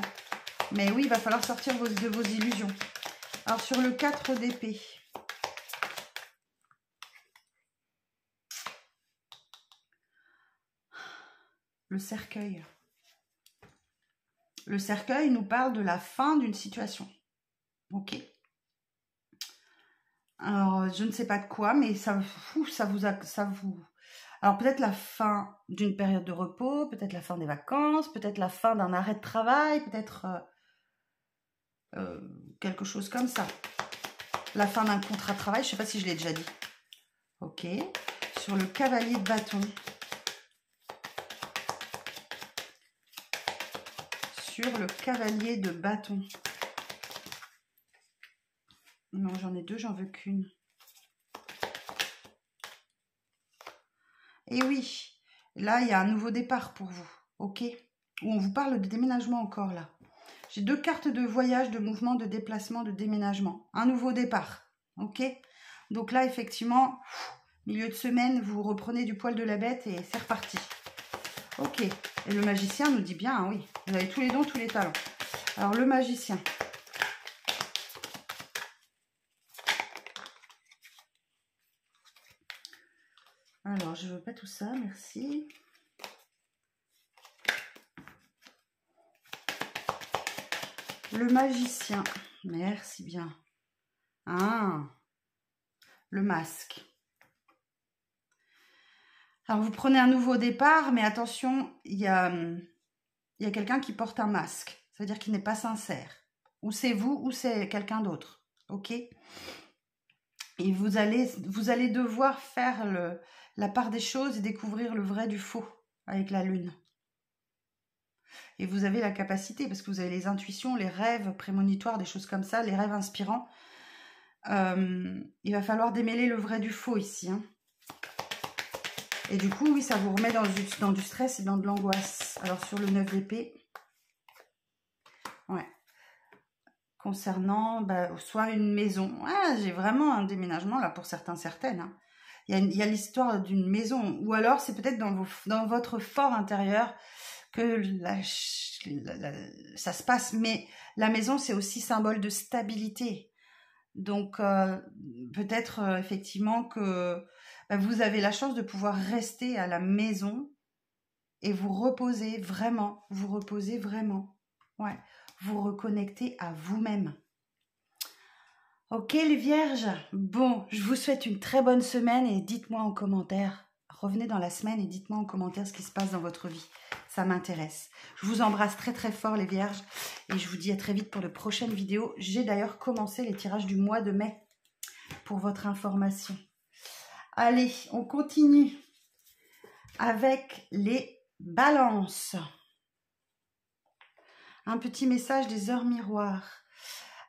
Mais oui, il va falloir sortir de vos illusions. Alors, sur le 4 d'épée. Le cercueil. Le cercueil nous parle de la fin d'une situation. Ok. Alors, je ne sais pas de quoi, mais ça vous... Alors, peut-être la fin d'une période de repos, peut-être la fin des vacances, peut-être la fin d'un arrêt de travail, peut-être quelque chose comme ça. La fin d'un contrat de travail, je ne sais pas si je l'ai déjà dit. Ok. Sur le cavalier de bâton. Sur le cavalier de bâton. Non, j'en ai deux, j'en veux qu'une. Et oui, là, il y a un nouveau départ pour vous, ok? Où on vous parle de déménagement encore, là. J'ai deux cartes de voyage, de mouvement, de déplacement, de déménagement. Un nouveau départ, ok? Donc là, effectivement, milieu de semaine, vous reprenez du poil de la bête et c'est reparti. Ok, et le magicien nous dit bien, hein, oui, vous avez tous les dons, tous les talents. Alors, le magicien. Alors, je veux pas tout ça, merci. Le magicien, merci bien. Ah, le masque. Alors, vous prenez un nouveau départ, mais attention, il y a quelqu'un qui porte un masque. Ça veut dire qu'il n'est pas sincère. Ou c'est vous, ou c'est quelqu'un d'autre. Ok? Et vous allez devoir faire la part des choses et découvrir le vrai du faux avec la lune. Et vous avez la capacité, parce que vous avez les intuitions, les rêves prémonitoires, des choses comme ça, les rêves inspirants. Il va falloir démêler le vrai du faux ici. Hein. Et du coup, oui, ça vous remet dans du stress et dans de l'angoisse. Alors, sur le 9 d'épée, ouais. Concernant soit une maison. Ouais, j'ai vraiment un déménagement là pour certaines. Hein. Il y a l'histoire d'une maison. Ou alors, c'est peut-être dans votre fort intérieur que ça se passe. Mais la maison, c'est aussi symbole de stabilité. Donc, peut-être effectivement que vous avez la chance de pouvoir rester à la maison et vous reposer vraiment. Ouais, vous reconnecter à vous-même. Ok les vierges, bon, je vous souhaite une très bonne semaine et dites-moi en commentaire. Revenez dans la semaine et dites-moi en commentaire ce qui se passe dans votre vie. Ça ça m'intéresse. Je vous embrasse très très fort les vierges et je vous dis à très vite pour de prochaines vidéos. J'ai d'ailleurs commencé les tirages du mois de mai pour votre information. Allez, on continue avec les balances. Un petit message des heures miroirs.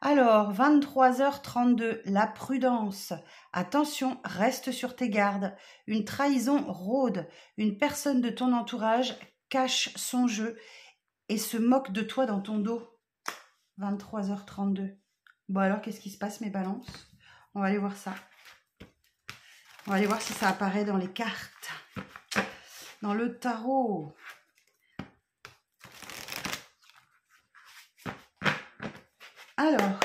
Alors, 23h32, la prudence. Attention, reste sur tes gardes. Une trahison rôde. Une personne de ton entourage cache son jeu et se moque de toi dans ton dos. 23h32. Bon alors, qu'est-ce qui se passe mes balances? On va aller voir ça. On va aller voir si ça apparaît dans les cartes. Dans le tarot. Alors,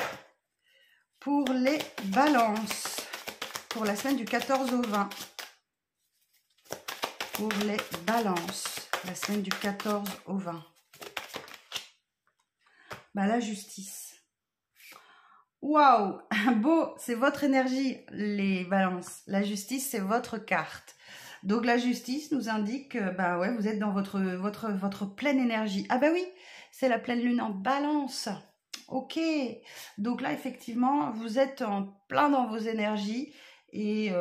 pour les balances, pour la semaine du 14 au 20, pour les balances, la semaine du 14 au 20, bah, la justice. Waouh, beau, c'est votre énergie, les balances. La justice, c'est votre carte. Donc, la justice nous indique que bah, ouais, vous êtes dans votre pleine énergie. Ah bah oui, c'est la pleine lune en balance. Ok, donc là, effectivement, vous êtes en plein dans vos énergies et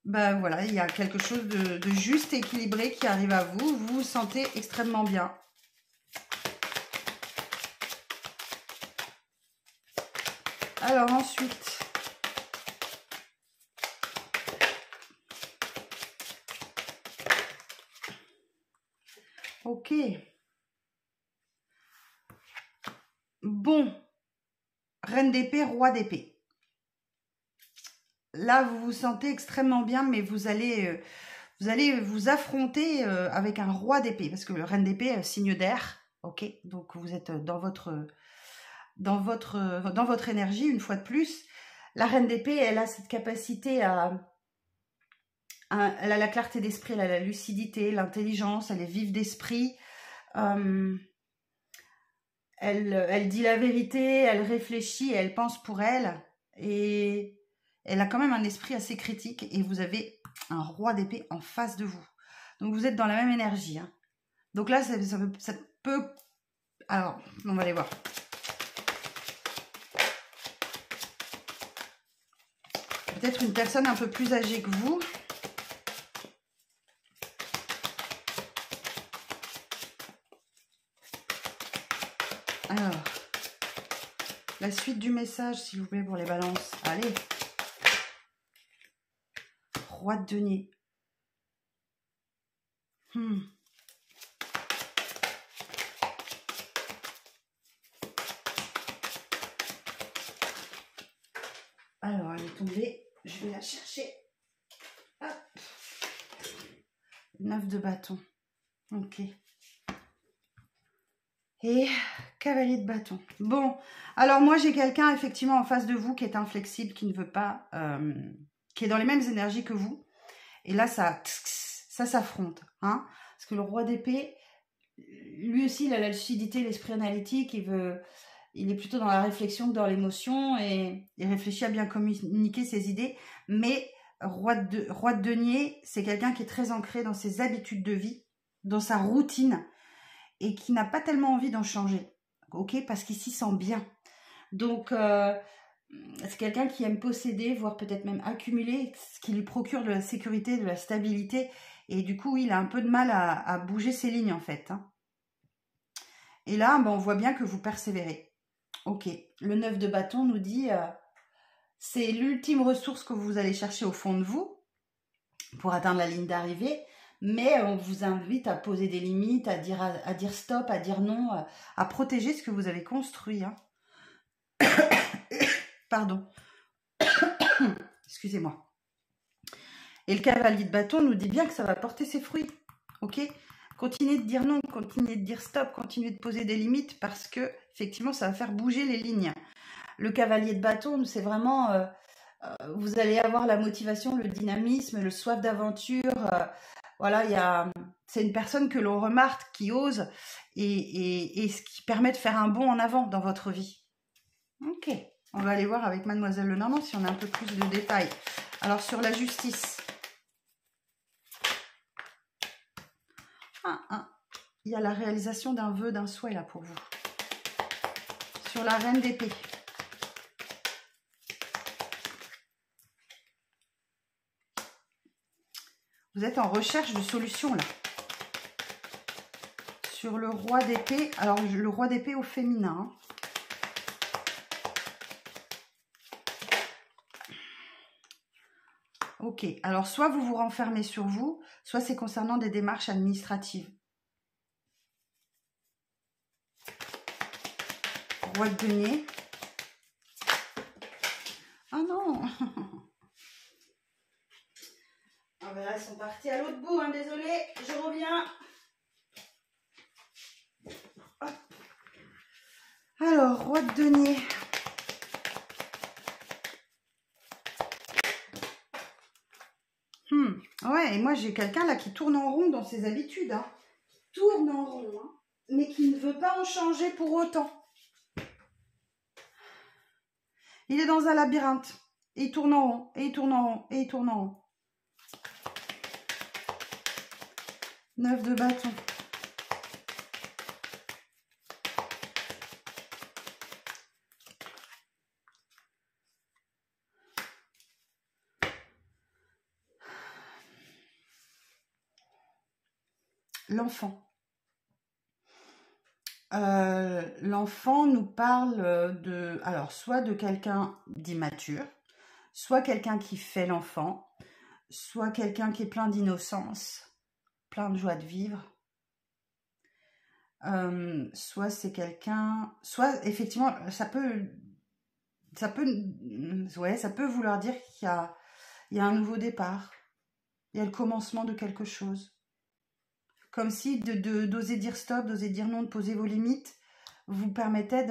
ben voilà, il y a quelque chose de juste équilibré qui arrive à vous. Vous vous sentez extrêmement bien. Alors ensuite, ok. Bon, reine d'épée, roi d'épée. Là, vous vous sentez extrêmement bien, mais vous allez vous affronter avec un roi d'épée, parce que le reine d'épée, signe d'air, ok. Donc vous êtes dans votre énergie une fois de plus. La reine d'épée, elle a cette capacité elle a la clarté d'esprit, elle a la lucidité, l'intelligence, elle est vive d'esprit. Elle dit la vérité, elle réfléchit, elle pense pour elle. Et elle a quand même un esprit assez critique. Et vous avez un roi d'épée en face de vous. Donc vous êtes dans la même énergie. Hein. Donc là, ça peut... Alors, on va aller voir. Peut-être une personne un peu plus âgée que vous. Alors, la suite du message, s'il vous plaît, pour les balances. Allez. Roi de denier. Alors, elle est tombée. Je vais la chercher. Hop. 9 de bâton. Ok. Et cavalier de bâton. Bon, alors moi j'ai quelqu'un effectivement en face de vous qui est inflexible, qui ne veut pas, qui est dans les mêmes énergies que vous. Et là ça s'affronte, hein. Parce que le roi d'épée, lui aussi il a la lucidité, l'esprit analytique, il est plutôt dans la réflexion que dans l'émotion et il réfléchit à bien communiquer ses idées. Mais roi de denier, c'est quelqu'un qui est très ancré dans ses habitudes de vie, dans sa routine, et qui n'a pas tellement envie d'en changer, ok, parce qu'il s'y sent bien. Donc, c'est quelqu'un qui aime posséder, voire peut-être même accumuler, ce qui lui procure de la sécurité, de la stabilité, et du coup, il a un peu de mal à bouger ses lignes, en fait. Hein. Et là, ben, on voit bien que vous persévérez. Ok, le 9 de bâton nous dit, c'est l'ultime ressource que vous allez chercher au fond de vous, pour atteindre la ligne d'arrivée, mais on vous invite à poser des limites, à dire stop, à dire non, à protéger ce que vous avez construit. Hein. Pardon. Excusez-moi. Et le cavalier de bâton nous dit bien que ça va porter ses fruits. Ok ? Continuez de dire non, continuez de dire stop, continuez de poser des limites parce que, effectivement, ça va faire bouger les lignes. Le cavalier de bâton, c'est vraiment... vous allez avoir la motivation, le dynamisme, le soif d'aventure... voilà, c'est une personne que l'on remarque, qui ose et ce qui permet de faire un bond en avant dans votre vie. Ok, on va aller voir avec Mademoiselle Lenormand si on a un peu plus de détails. Alors, sur la justice. il y a la réalisation d'un vœu, d'un souhait là pour vous. Sur la reine d'épée. Vous êtes en recherche de solutions là. Sur le roi d'épée, alors le roi d'épée au féminin. Ok, alors soit vous vous renfermez sur vous, soit c'est concernant des démarches administratives. Roi de denier. Ah non. Ah ben là, ils sont partis à l'autre bout, hein, désolé, je reviens. Hop. Alors, roi de denier. Ouais, et moi j'ai quelqu'un là qui tourne en rond dans ses habitudes. Hein. Tourne en rond, hein, mais qui ne veut pas en changer pour autant. Il est dans un labyrinthe. Et il tourne en rond, et il tourne en rond, et il tourne en rond. 9 de bâton. L'enfant. L'enfant nous parle de, alors, soit de quelqu'un d'immature, soit quelqu'un qui fait l'enfant, soit quelqu'un qui est plein d'innocence, plein de joie de vivre, soit c'est quelqu'un, soit effectivement, ça peut vouloir dire qu'il y a un nouveau départ, il y a le commencement de quelque chose. Comme si d'oser dire stop, d'oser dire non, de poser vos limites, vous permettait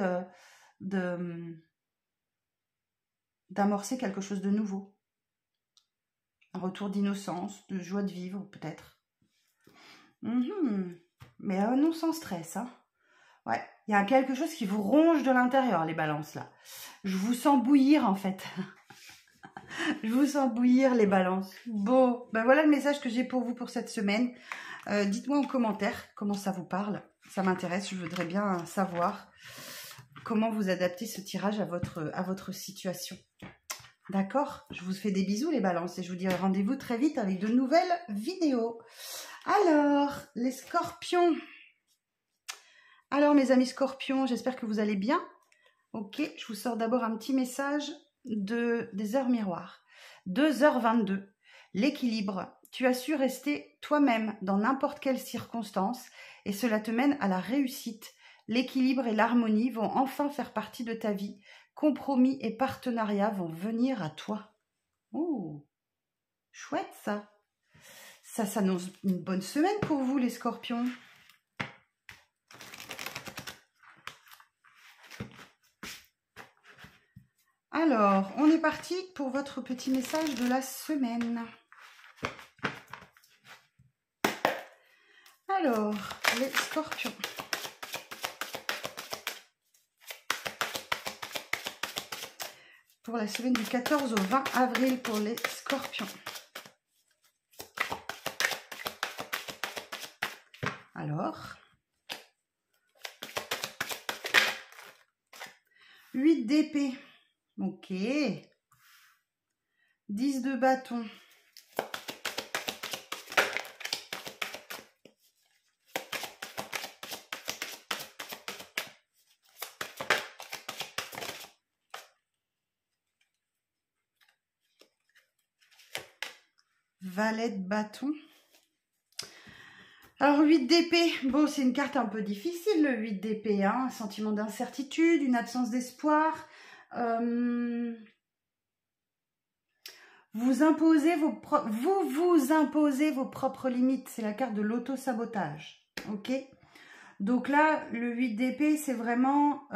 d'amorcer quelque chose de nouveau. Un retour d'innocence, de joie de vivre, peut-être. Mais non sans stress. Hein. Ouais, il y a quelque chose qui vous ronge de l'intérieur, les balances, là. Je vous sens bouillir, en fait. Je vous sens bouillir, les balances. Bon, ben voilà le message que j'ai pour vous pour cette semaine. Dites-moi en commentaire comment ça vous parle. Ça m'intéresse, je voudrais bien savoir comment vous adaptez ce tirage à votre situation. D'accord? Je vous fais des bisous les balances et je vous dirai rendez-vous très vite avec de nouvelles vidéos. Alors, les scorpions. Alors mes amis scorpions, j'espère que vous allez bien. Ok, je vous sors d'abord un petit message des heures miroirs. 2h22. L'équilibre. Tu as su rester toi-même dans n'importe quelle circonstance et cela te mène à la réussite. L'équilibre et l'harmonie vont enfin faire partie de ta vie. Compromis et partenariats vont venir à toi. Oh, chouette ça. Ça s'annonce une bonne semaine pour vous les scorpions. Alors, on est parti pour votre petit message de la semaine. Alors, les scorpions. Pour la semaine du 14 au 20 avril pour les scorpions. Alors, 8 d'épée. Ok. 10 de bâton. Valet de bâton. Alors 8 d'épée, bon c'est une carte un peu difficile le 8 d'épée, hein, un sentiment d'incertitude, une absence d'espoir. Vous imposez vous imposez vos propres limites, c'est la carte de l'auto-sabotage, ok? Donc là, le 8 d'épée, c'est vraiment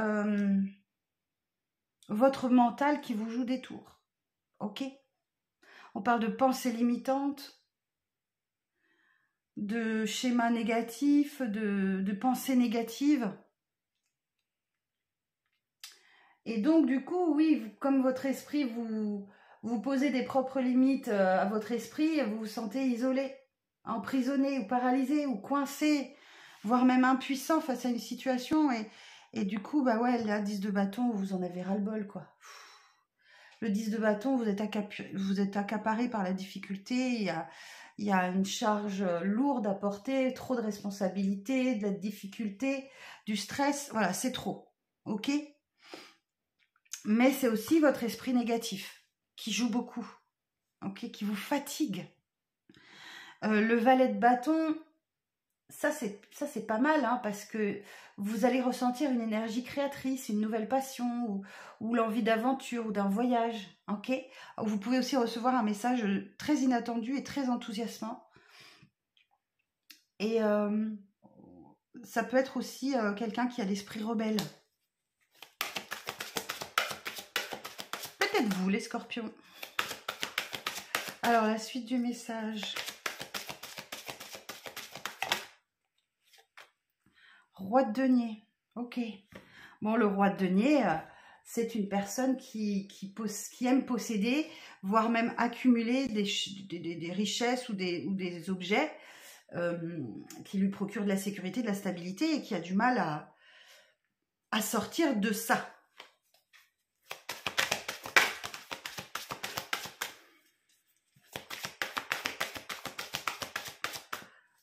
votre mental qui vous joue des tours, ok? On parle de pensées limitantes, de schémas négatifs, de pensées négatives. Et donc, du coup, oui, comme votre esprit, vous posez des propres limites à votre esprit, vous vous sentez isolé, emprisonné ou paralysé ou coincé. voire même impuissant face à une situation. Et du coup, bah ouais, là, 10 de bâton, vous en avez ras-le-bol, quoi. Le 10 de bâton, vous êtes accaparé par la difficulté. Il y a une charge lourde à porter, trop de responsabilités, de la difficulté, du stress. Voilà, c'est trop. Ok? Mais c'est aussi votre esprit négatif qui joue beaucoup. Ok? Qui vous fatigue. Le valet de bâton, ça c'est pas mal, hein, parce que vous allez ressentir une énergie créatrice, une nouvelle passion, ou l'envie d'aventure, ou d'un voyage, ok? Vous pouvez aussi recevoir un message très inattendu et très enthousiasmant. Et ça peut être aussi quelqu'un qui a l'esprit rebelle. Peut-être vous, les scorpions. Alors, la suite du message. Roi de denier, ok. Bon, le roi de denier, c'est une personne qui aime posséder, voire même accumuler des richesses ou des objets qui lui procurent de la sécurité, de la stabilité et qui a du mal à sortir de ça.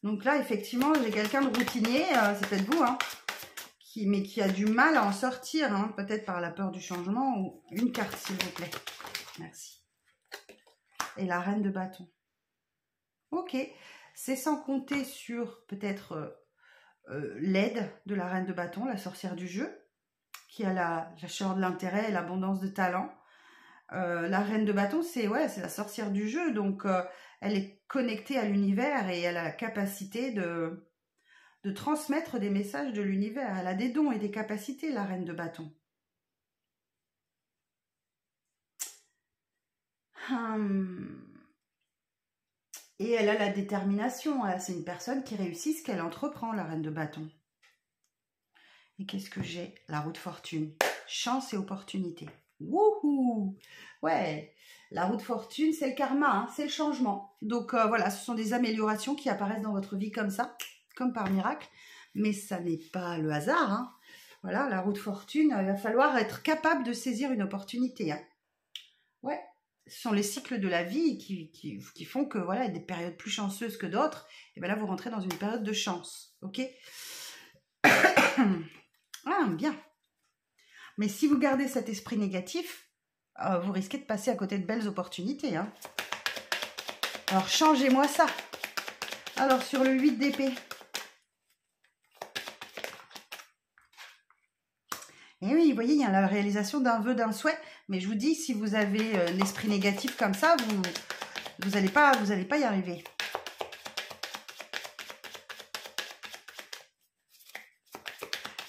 Donc là, effectivement, j'ai quelqu'un de routinier, c'est peut-être vous, hein, mais qui a du mal à en sortir, hein, peut-être par la peur du changement, ou une carte, s'il vous plaît. Merci. Et la reine de bâton. Ok, c'est sans compter sur peut-être l'aide de la reine de bâton, la sorcière du jeu, qui a la chaleur de l'intérêt et l'abondance de talent. La reine de bâton, c'est la sorcière du jeu, donc elle est connectée à l'univers et elle a la capacité de transmettre des messages de l'univers. Elle a des dons et des capacités, la reine de bâton. Et elle a la détermination. C'est une personne qui réussit ce qu'elle entreprend, la reine de bâton. Et qu'est-ce que j'ai? La roue de fortune. Chance et opportunité. Wouhou! Ouais, la roue de fortune, c'est le karma, hein, c'est le changement. Donc voilà, ce sont des améliorations qui apparaissent dans votre vie comme ça, comme par miracle. Mais ça n'est pas le hasard, hein. Voilà, la roue de fortune, il va falloir être capable de saisir une opportunité, hein. Ouais, ce sont les cycles de la vie qui font que voilà, il y a des périodes plus chanceuses que d'autres. Et bien là, vous rentrez dans une période de chance, ok? Ah, bien. Mais si vous gardez cet esprit négatif, vous risquez de passer à côté de belles opportunités, hein. Alors, changez-moi ça. Alors, sur le 8 d'épée. Et oui, vous voyez, il y a la réalisation d'un vœu, d'un souhait. Mais je vous dis, si vous avez l'esprit négatif comme ça, vous n'allez pas y arriver.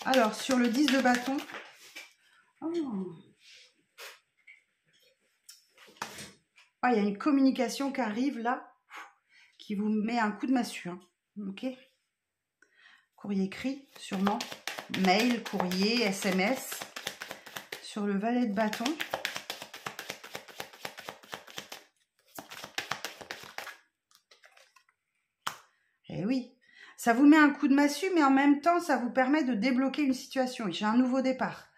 Alors, sur le 10 de bâton. Oh. Ah, il y a une communication qui arrive là, qui vous met un coup de massue, hein. Ok. Courrier écrit, sûrement. Mail, courrier, SMS. Sur le valet de bâton. Eh oui, ça vous met un coup de massue, mais en même temps, ça vous permet de débloquer une situation. J'ai un nouveau départ.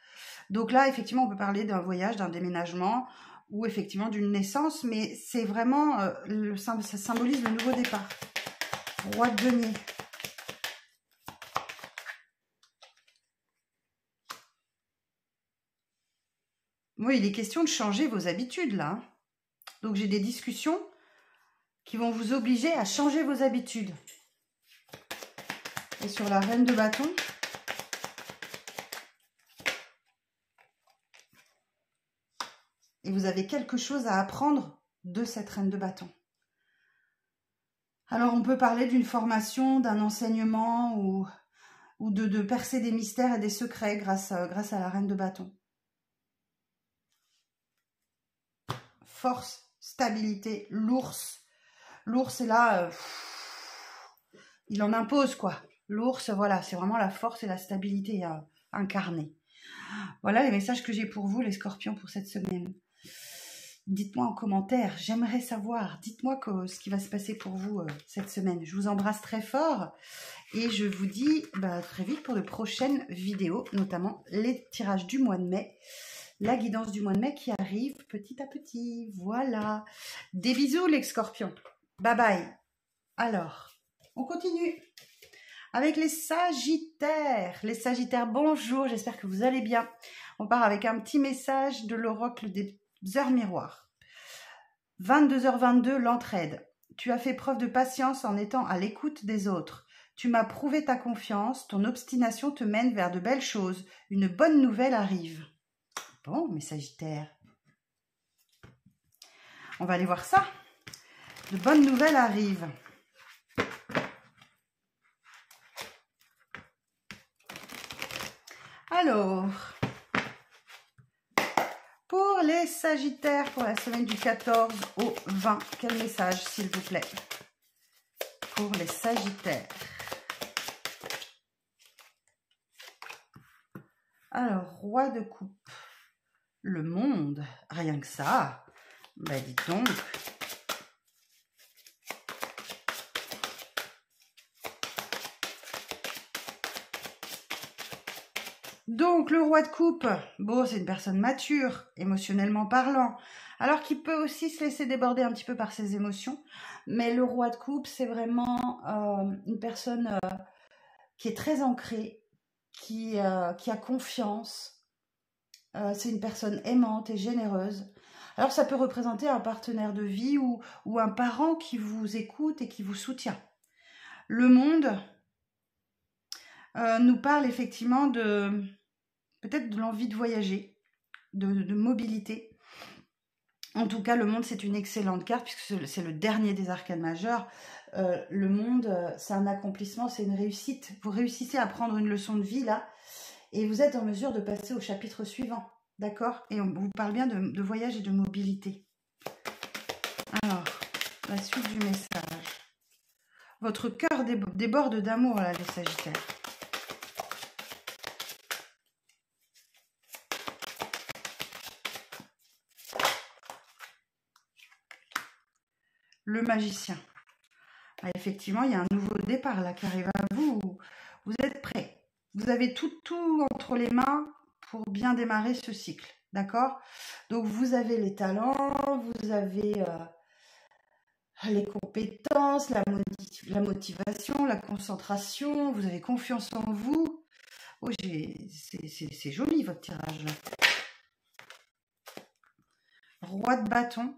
Donc là, effectivement, on peut parler d'un voyage, d'un déménagement ou effectivement d'une naissance, mais c'est vraiment, ça symbolise le nouveau départ. Roi de denier. Oui, il est question de changer vos habitudes là. Donc j'ai des discussions qui vont vous obliger à changer vos habitudes. Et sur la reine de bâton. Et vous avez quelque chose à apprendre de cette reine de bâton. Alors on peut parler d'une formation, d'un enseignement ou de percer des mystères et des secrets grâce à la reine de bâton. Force, stabilité, l'ours. L'ours est là, il en impose quoi. L'ours, voilà, c'est vraiment la force et la stabilité incarnée. Voilà les messages que j'ai pour vous, les scorpions, pour cette semaine. Dites-moi en commentaire, j'aimerais savoir. Dites-moi ce qui va se passer pour vous cette semaine. Je vous embrasse très fort et je vous dis très vite pour de prochaines vidéos, notamment les tirages du mois de mai, la guidance du mois de mai qui arrive petit à petit. Voilà. Des bisous les scorpions. Bye bye. Alors, on continue avec les sagittaires. Les sagittaires, bonjour, j'espère que vous allez bien. On part avec un petit message de l'oracle des heures miroirs. 22h22, l'entraide. Tu as fait preuve de patience en étant à l'écoute des autres. Tu m'as prouvé ta confiance, ton obstination te mène vers de belles choses. Une bonne nouvelle arrive. Bon, mes sagittaires. On va aller voir ça. De bonnes nouvelles arrivent. Alors, pour les sagittaires, pour la semaine du 14 au 20, quel message, s'il vous plaît, pour les sagittaires? Alors, roi de coupe, le monde, rien que ça, bah dites donc. Donc, le roi de coupe, bon, c'est une personne mature, émotionnellement parlant, alors qu'il peut aussi se laisser déborder un petit peu par ses émotions. Mais le roi de coupe, c'est vraiment une personne qui est très ancrée, qui a confiance. C'est une personne aimante et généreuse. Alors, ça peut représenter un partenaire de vie ou un parent qui vous écoute et qui vous soutient. Le monde nous parle effectivement de peut-être de l'envie de voyager, de mobilité. En tout cas, le monde, c'est une excellente carte puisque c'est le dernier des arcanes majeurs. Le monde, c'est un accomplissement, c'est une réussite. Vous réussissez à prendre une leçon de vie là et vous êtes en mesure de passer au chapitre suivant. D'accord? Et on vous parle bien de voyage et de mobilité. Alors, la suite du message. Votre cœur déborde d'amour, là, les Sagittaires. Le magicien. Ah, effectivement, il y a un nouveau départ là qui arrive à vous. Vous êtes prêts. Vous avez tout entre les mains pour bien démarrer ce cycle. D'accord? Donc, vous avez les talents, vous avez les compétences, la motivation, la concentration, vous avez confiance en vous. Oh, c'est joli votre tirage là. Roi de bâton.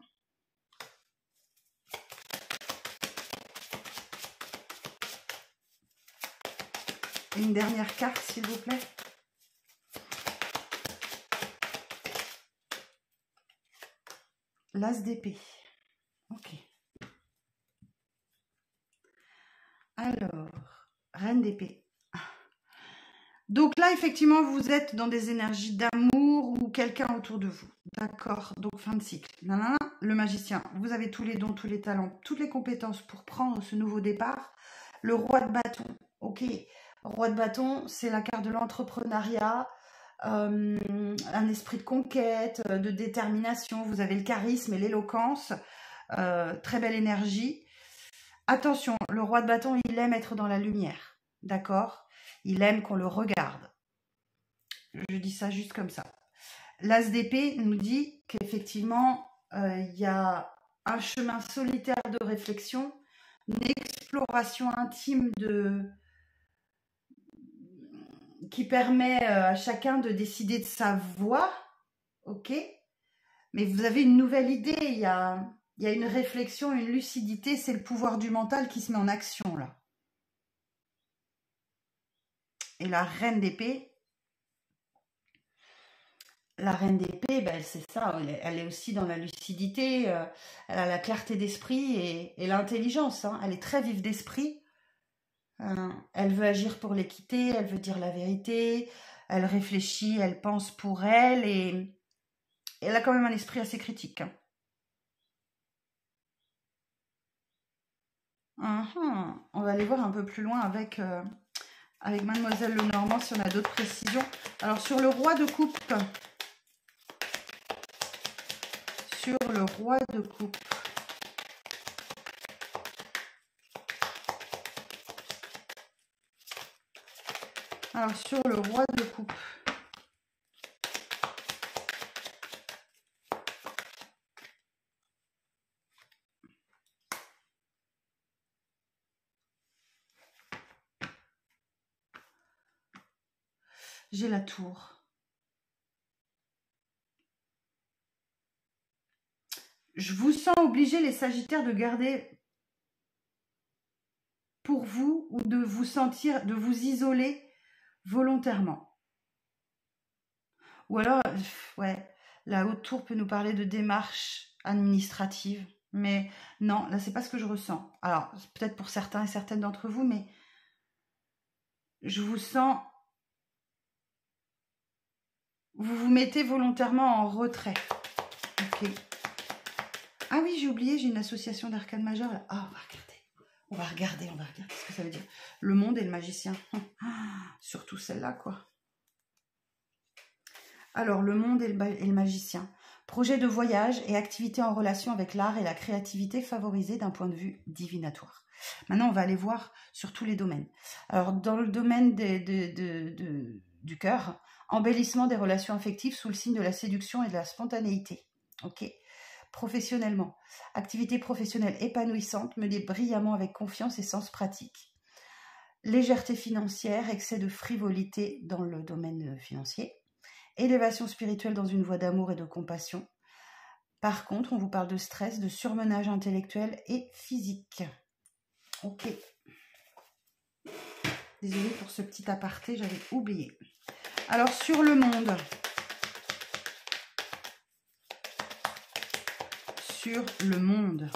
Et une dernière carte, s'il vous plaît. L'as d'épée. Ok. Alors, reine d'épée. Donc là, effectivement, vous êtes dans des énergies d'amour ou quelqu'un autour de vous. D'accord? Donc, fin de cycle. Nanana, le magicien, vous avez tous les dons, tous les talents, toutes les compétences pour prendre ce nouveau départ. Le roi de bâton. Ok. Roi de bâton, c'est la carte de l'entrepreneuriat, un esprit de conquête, de détermination. Vous avez le charisme et l'éloquence. Très belle énergie. Attention, le roi de bâton, il aime être dans la lumière. D'accord? Il aime qu'on le regarde. Je dis ça juste comme ça. L'as d'épée nous dit qu'effectivement, il y a un chemin solitaire de réflexion, une exploration intime qui permet à chacun de décider de sa voie. Ok? Mais vous avez une nouvelle idée, il y a une réflexion, une lucidité, c'est le pouvoir du mental qui se met en action là. Et la reine d'épée, ben, c'est ça, elle est aussi dans la lucidité, elle a la clarté d'esprit et l'intelligence, hein. Elle est très vive d'esprit, elle veut agir pour l'équité, elle veut dire la vérité, elle réfléchit, elle pense pour elle et elle a quand même un esprit assez critique, hein. On va aller voir un peu plus loin avec Mademoiselle Lenormand si on a d'autres précisions. Alors sur le roi de coupe, sur le roi de coupe. Alors, sur le roi de coupe. J'ai la tour. Je vous sens obligés, les Sagittaires, de garder pour vous ou de vous sentir, de vous isoler volontairement. Ou alors, ouais, la haute tour peut nous parler de démarches administratives. Mais non, là, c'est pas ce que je ressens. Alors, peut-être pour certains et certaines d'entre vous, mais je vous sens... Vous vous mettez volontairement en retrait. Ok. Ah oui, j'ai oublié, j'ai une association d'arcane majeure. Là. Ah, on va regarder ce que ça veut dire. Le monde et le magicien. Surtout celle-là, quoi. Alors, le monde et le magicien. Projet de voyage et activité en relation avec l'art et la créativité favorisée d'un point de vue divinatoire. Maintenant, on va aller voir sur tous les domaines. Alors, dans le domaine du cœur, embellissement des relations affectives sous le signe de la séduction et de la spontanéité. Ok. Professionnellement, activité professionnelle épanouissante, menée brillamment avec confiance et sens pratique. Légèreté financière, excès de frivolité dans le domaine financier. Élévation spirituelle dans une voie d'amour et de compassion. Par contre, on vous parle de stress, de surmenage intellectuel et physique. Ok. Désolée pour ce petit aparté, j'avais oublié. Alors, sur le monde. Sur le monde.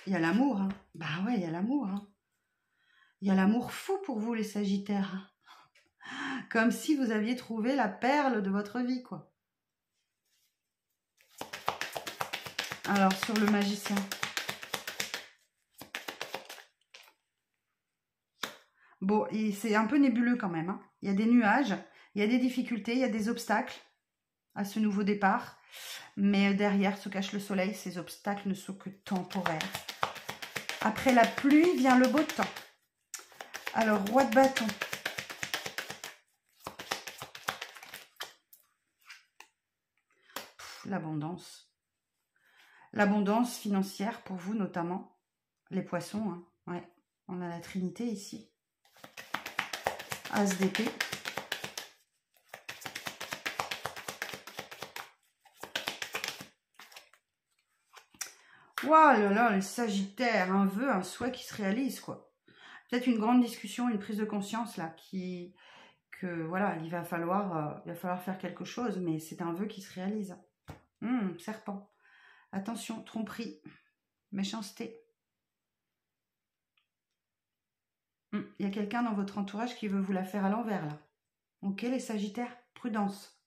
Il y a l'amour. Hein. Bah ouais, il y a l'amour. Hein. Il y a l'amour fou pour vous, les Sagittaires. Comme si vous aviez trouvé la perle de votre vie, quoi. Alors, sur le magicien. Bon, c'est un peu nébuleux quand même. Hein. Il y a des nuages, il y a des difficultés, il y a des obstacles à ce nouveau départ. Mais derrière se cache le soleil. Ces obstacles ne sont que temporaires. Après la pluie vient le beau temps. Alors, roi de bâton. L'abondance. L'abondance financière pour vous notamment. Les poissons, hein. Ouais. On a la Trinité ici. As d'épée. Waouh là là, les Sagittaires, un vœu, un souhait qui se réalise, quoi. Peut-être une grande discussion, une prise de conscience, là, voilà, il va falloir faire quelque chose, mais c'est un vœu qui se réalise. Serpent. Attention, tromperie, méchanceté. Il y a quelqu'un dans votre entourage qui veut vous la faire à l'envers, là. Ok, les Sagittaires, prudence.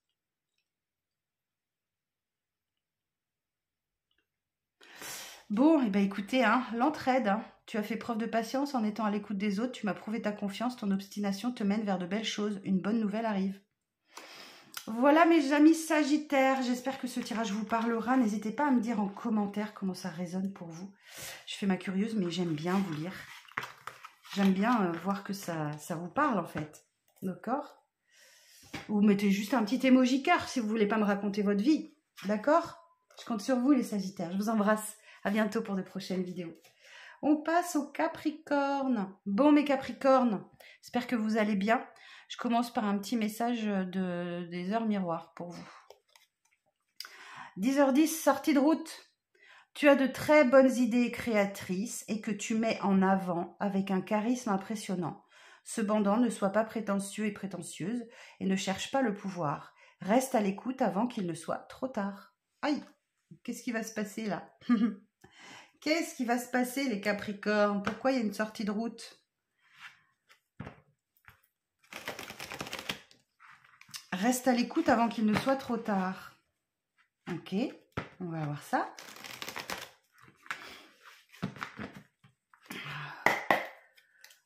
Bon, et ben écoutez, hein, l'entraide, hein. Tu as fait preuve de patience en étant à l'écoute des autres, tu m'as prouvé ta confiance, ton obstination te mène vers de belles choses, une bonne nouvelle arrive. Voilà mes amis Sagittaires, j'espère que ce tirage vous parlera. N'hésitez pas à me dire en commentaire comment ça résonne pour vous. Je fais ma curieuse, mais j'aime bien vous lire. J'aime bien voir que ça vous parle en fait. D'accord? Vous mettez juste un petit emoji cœur si vous ne voulez pas me raconter votre vie. D'accord? Je compte sur vous les Sagittaires. Je vous embrasse. À bientôt pour de prochaines vidéos. On passe au Capricorne. Bon mes Capricornes, j'espère que vous allez bien. Je commence par un petit message des heures miroirs pour vous. 10h10, sortie de route. Tu as de très bonnes idées créatrices et que tu mets en avant avec un charisme impressionnant. Cependant, ne sois pas prétentieux et prétentieuse et ne cherche pas le pouvoir. Reste à l'écoute avant qu'il ne soit trop tard. Aïe, qu'est-ce qui va se passer là? Qu'est-ce qui va se passer les Capricornes? Pourquoi il y a une sortie de route? Reste à l'écoute avant qu'il ne soit trop tard. Ok, on va voir ça.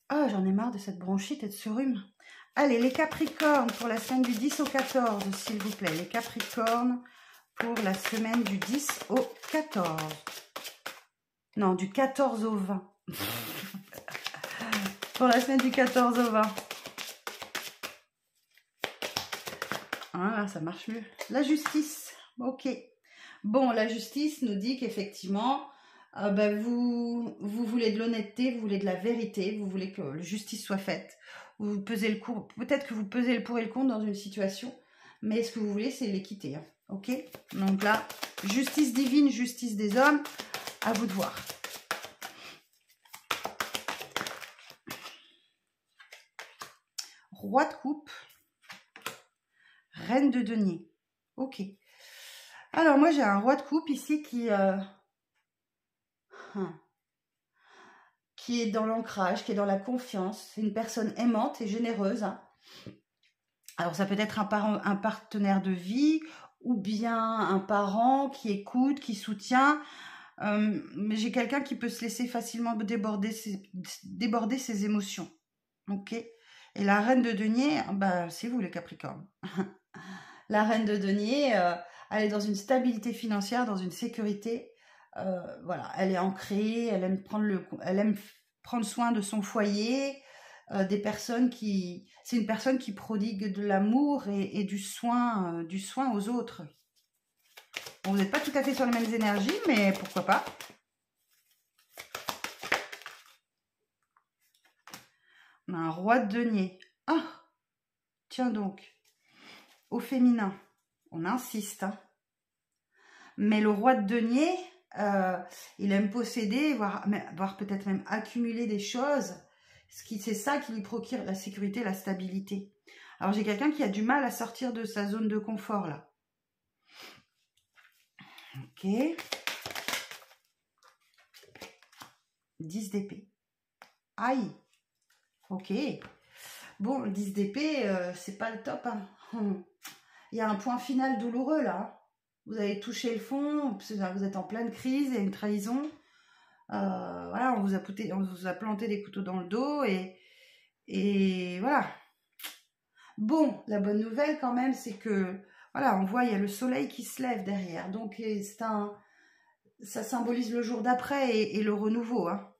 Ah, j'en ai marre de cette bronchite et de ce rhume. Allez, les Capricornes pour la semaine du 10 au 14, s'il vous plaît. Les Capricornes pour la semaine du 10 au 14. Non, du 14 au 20. Pour la semaine du 14 au 20. Voilà, ça marche mieux. La justice. Ok. Bon, la justice nous dit qu'effectivement, vous voulez de l'honnêteté, vous voulez de la vérité, vous voulez que la justice soit faite. Vous pesez le pour, peut-être que vous pesez le pour et le contre dans une situation, mais ce que vous voulez, c'est l'équité. Hein. Ok? Donc là, justice divine, justice des hommes, à vous de voir. Roi de coupe, reine de denier. Ok. Alors moi, j'ai un roi de coupe ici qui est dans l'ancrage, qui est dans la confiance. C'est une personne aimante et généreuse. Hein. Alors, ça peut être un partenaire de vie ou bien un parent qui écoute, qui soutient. Mais j'ai quelqu'un qui peut se laisser facilement déborder ses émotions. Ok. Et la reine de denier, c'est vous les Capricornes. La reine de denier, elle est dans une stabilité financière, dans une sécurité. Voilà, elle est ancrée, elle aime prendre soin de son foyer, des personnes qui... C'est une personne qui prodigue de l'amour et du soin aux autres. Bon, vous n'êtes pas tout à fait sur les mêmes énergies, mais pourquoi pas. On a un roi de denier. Ah, tiens donc, au féminin, on insiste. Hein. Mais le roi de denier, il aime posséder, voire peut-être même accumuler des choses. C'est ça qui lui procure la sécurité, la stabilité. Alors, j'ai quelqu'un qui a du mal à sortir de sa zone de confort, là. Ok. 10 d'épée. Aïe. Ok. Bon, le 10 d'épée, c'est pas le top. Hein. Il y a un point final douloureux, là. Vous avez touché le fond, vous êtes en pleine crise, il y a une trahison. Voilà, on vous a planté des couteaux dans le dos et voilà. Bon, la bonne nouvelle quand même, c'est que, voilà, on voit, il y a le soleil qui se lève derrière. Donc, ça symbolise le jour d'après et le renouveau. Hein.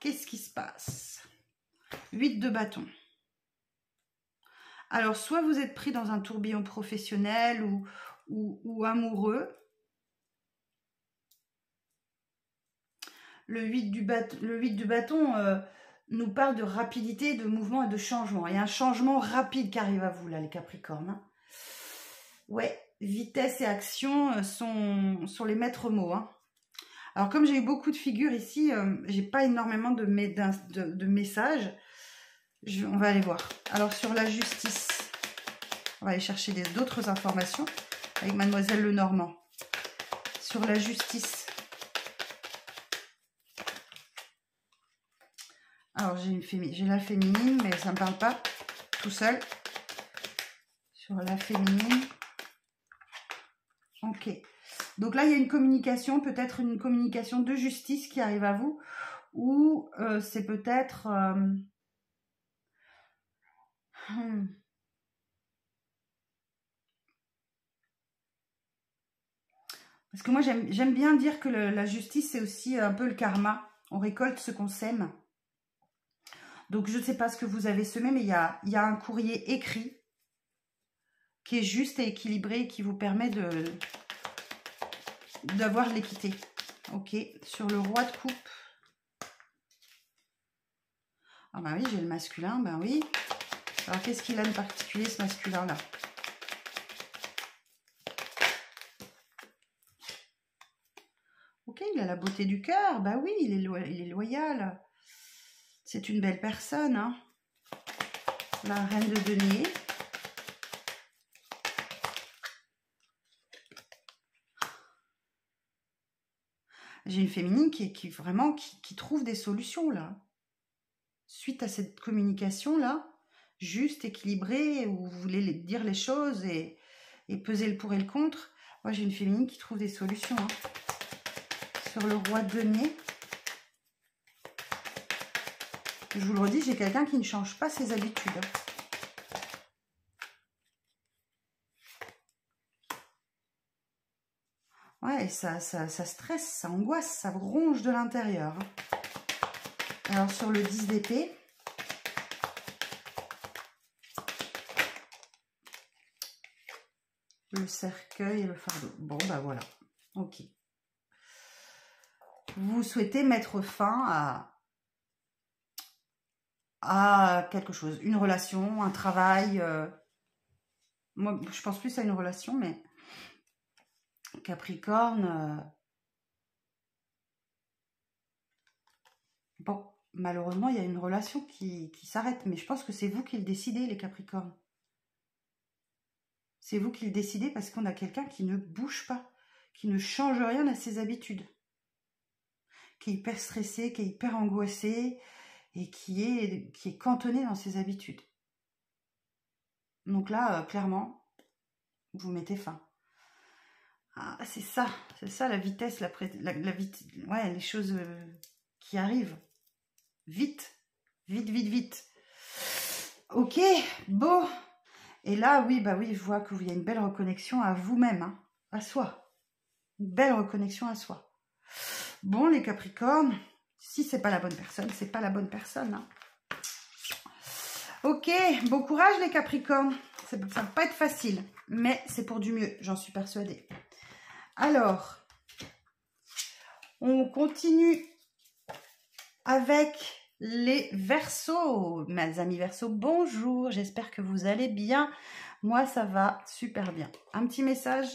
Qu'est-ce qui se passe? 8 de bâton. Alors, soit vous êtes pris dans un tourbillon professionnel ou amoureux. Le 8 du bâton nous parle de rapidité, de mouvement et de changement. Il y a un changement rapide qui arrive à vous, là, les Capricornes. Hein. Ouais, vitesse et action sont les maîtres mots. Hein. Alors, comme j'ai eu beaucoup de figures ici, j'ai pas énormément de messages. On va aller voir. Alors, sur la justice, on va aller chercher d'autres informations avec Mademoiselle Lenormand. Sur la justice. Alors, j'ai la féminine, mais ça ne me parle pas tout seul. Sur la féminine. Ok. Donc là, il y a une communication, peut-être une communication de justice qui arrive à vous. Ou c'est peut-être... Parce que moi, j'aime bien dire que la justice, c'est aussi un peu le karma. On récolte ce qu'on sème. Donc, je ne sais pas ce que vous avez semé, mais il y a un courrier écrit qui est juste et équilibré, qui vous permet d'avoir l'équité. Ok, sur le roi de coupe. Ah bah oui, j'ai le masculin, ben oui. Alors, qu'est-ce qu'il a de particulier, ce masculin-là? Ok, il a la beauté du cœur. Bah oui, il est loyal. C'est une belle personne. Hein. La reine de denier. J'ai une féminine qui vraiment trouve des solutions là. Suite à cette communication là, juste, équilibrée, où vous voulez dire les choses et peser le pour et le contre. Moi j'ai une féminine qui trouve des solutions. Hein. Sur le roi de denier. Je vous le redis, j'ai quelqu'un qui ne change pas ses habitudes. Ouais, ça stresse, ça angoisse, ça ronge de l'intérieur. Alors, sur le 10 d'épée, le cercueil et le fardeau. Bon, bah voilà. Ok. Vous souhaitez mettre fin à quelque chose. Une relation, un travail. Moi, je pense plus à une relation, mais Capricorne... bon, malheureusement, il y a une relation qui s'arrête. Mais je pense que c'est vous qui le décidez, les Capricornes. C'est vous qui le décidez parce qu'on a quelqu'un qui ne bouge pas, qui ne change rien à ses habitudes, qui est hyper stressé, qui est hyper angoissé et qui est cantonné dans ses habitudes. Donc là, clairement, vous mettez fin. Ah, c'est ça la vitesse, ouais, les choses qui arrivent. Vite, vite, vite, vite. Ok, bon. Et là, oui, bah oui, je vois qu'il y a une belle reconnexion à vous-même, hein, à soi. Une belle reconnexion à soi. Bon, les Capricornes, si c'est pas la bonne personne, c'est pas la bonne personne. Hein. Ok, bon courage les Capricornes. Ça va pas être facile, mais c'est pour du mieux, j'en suis persuadée. Alors, on continue avec les Verseaux. Mes amis Verseaux, bonjour, j'espère que vous allez bien. Moi, ça va super bien. Un petit message.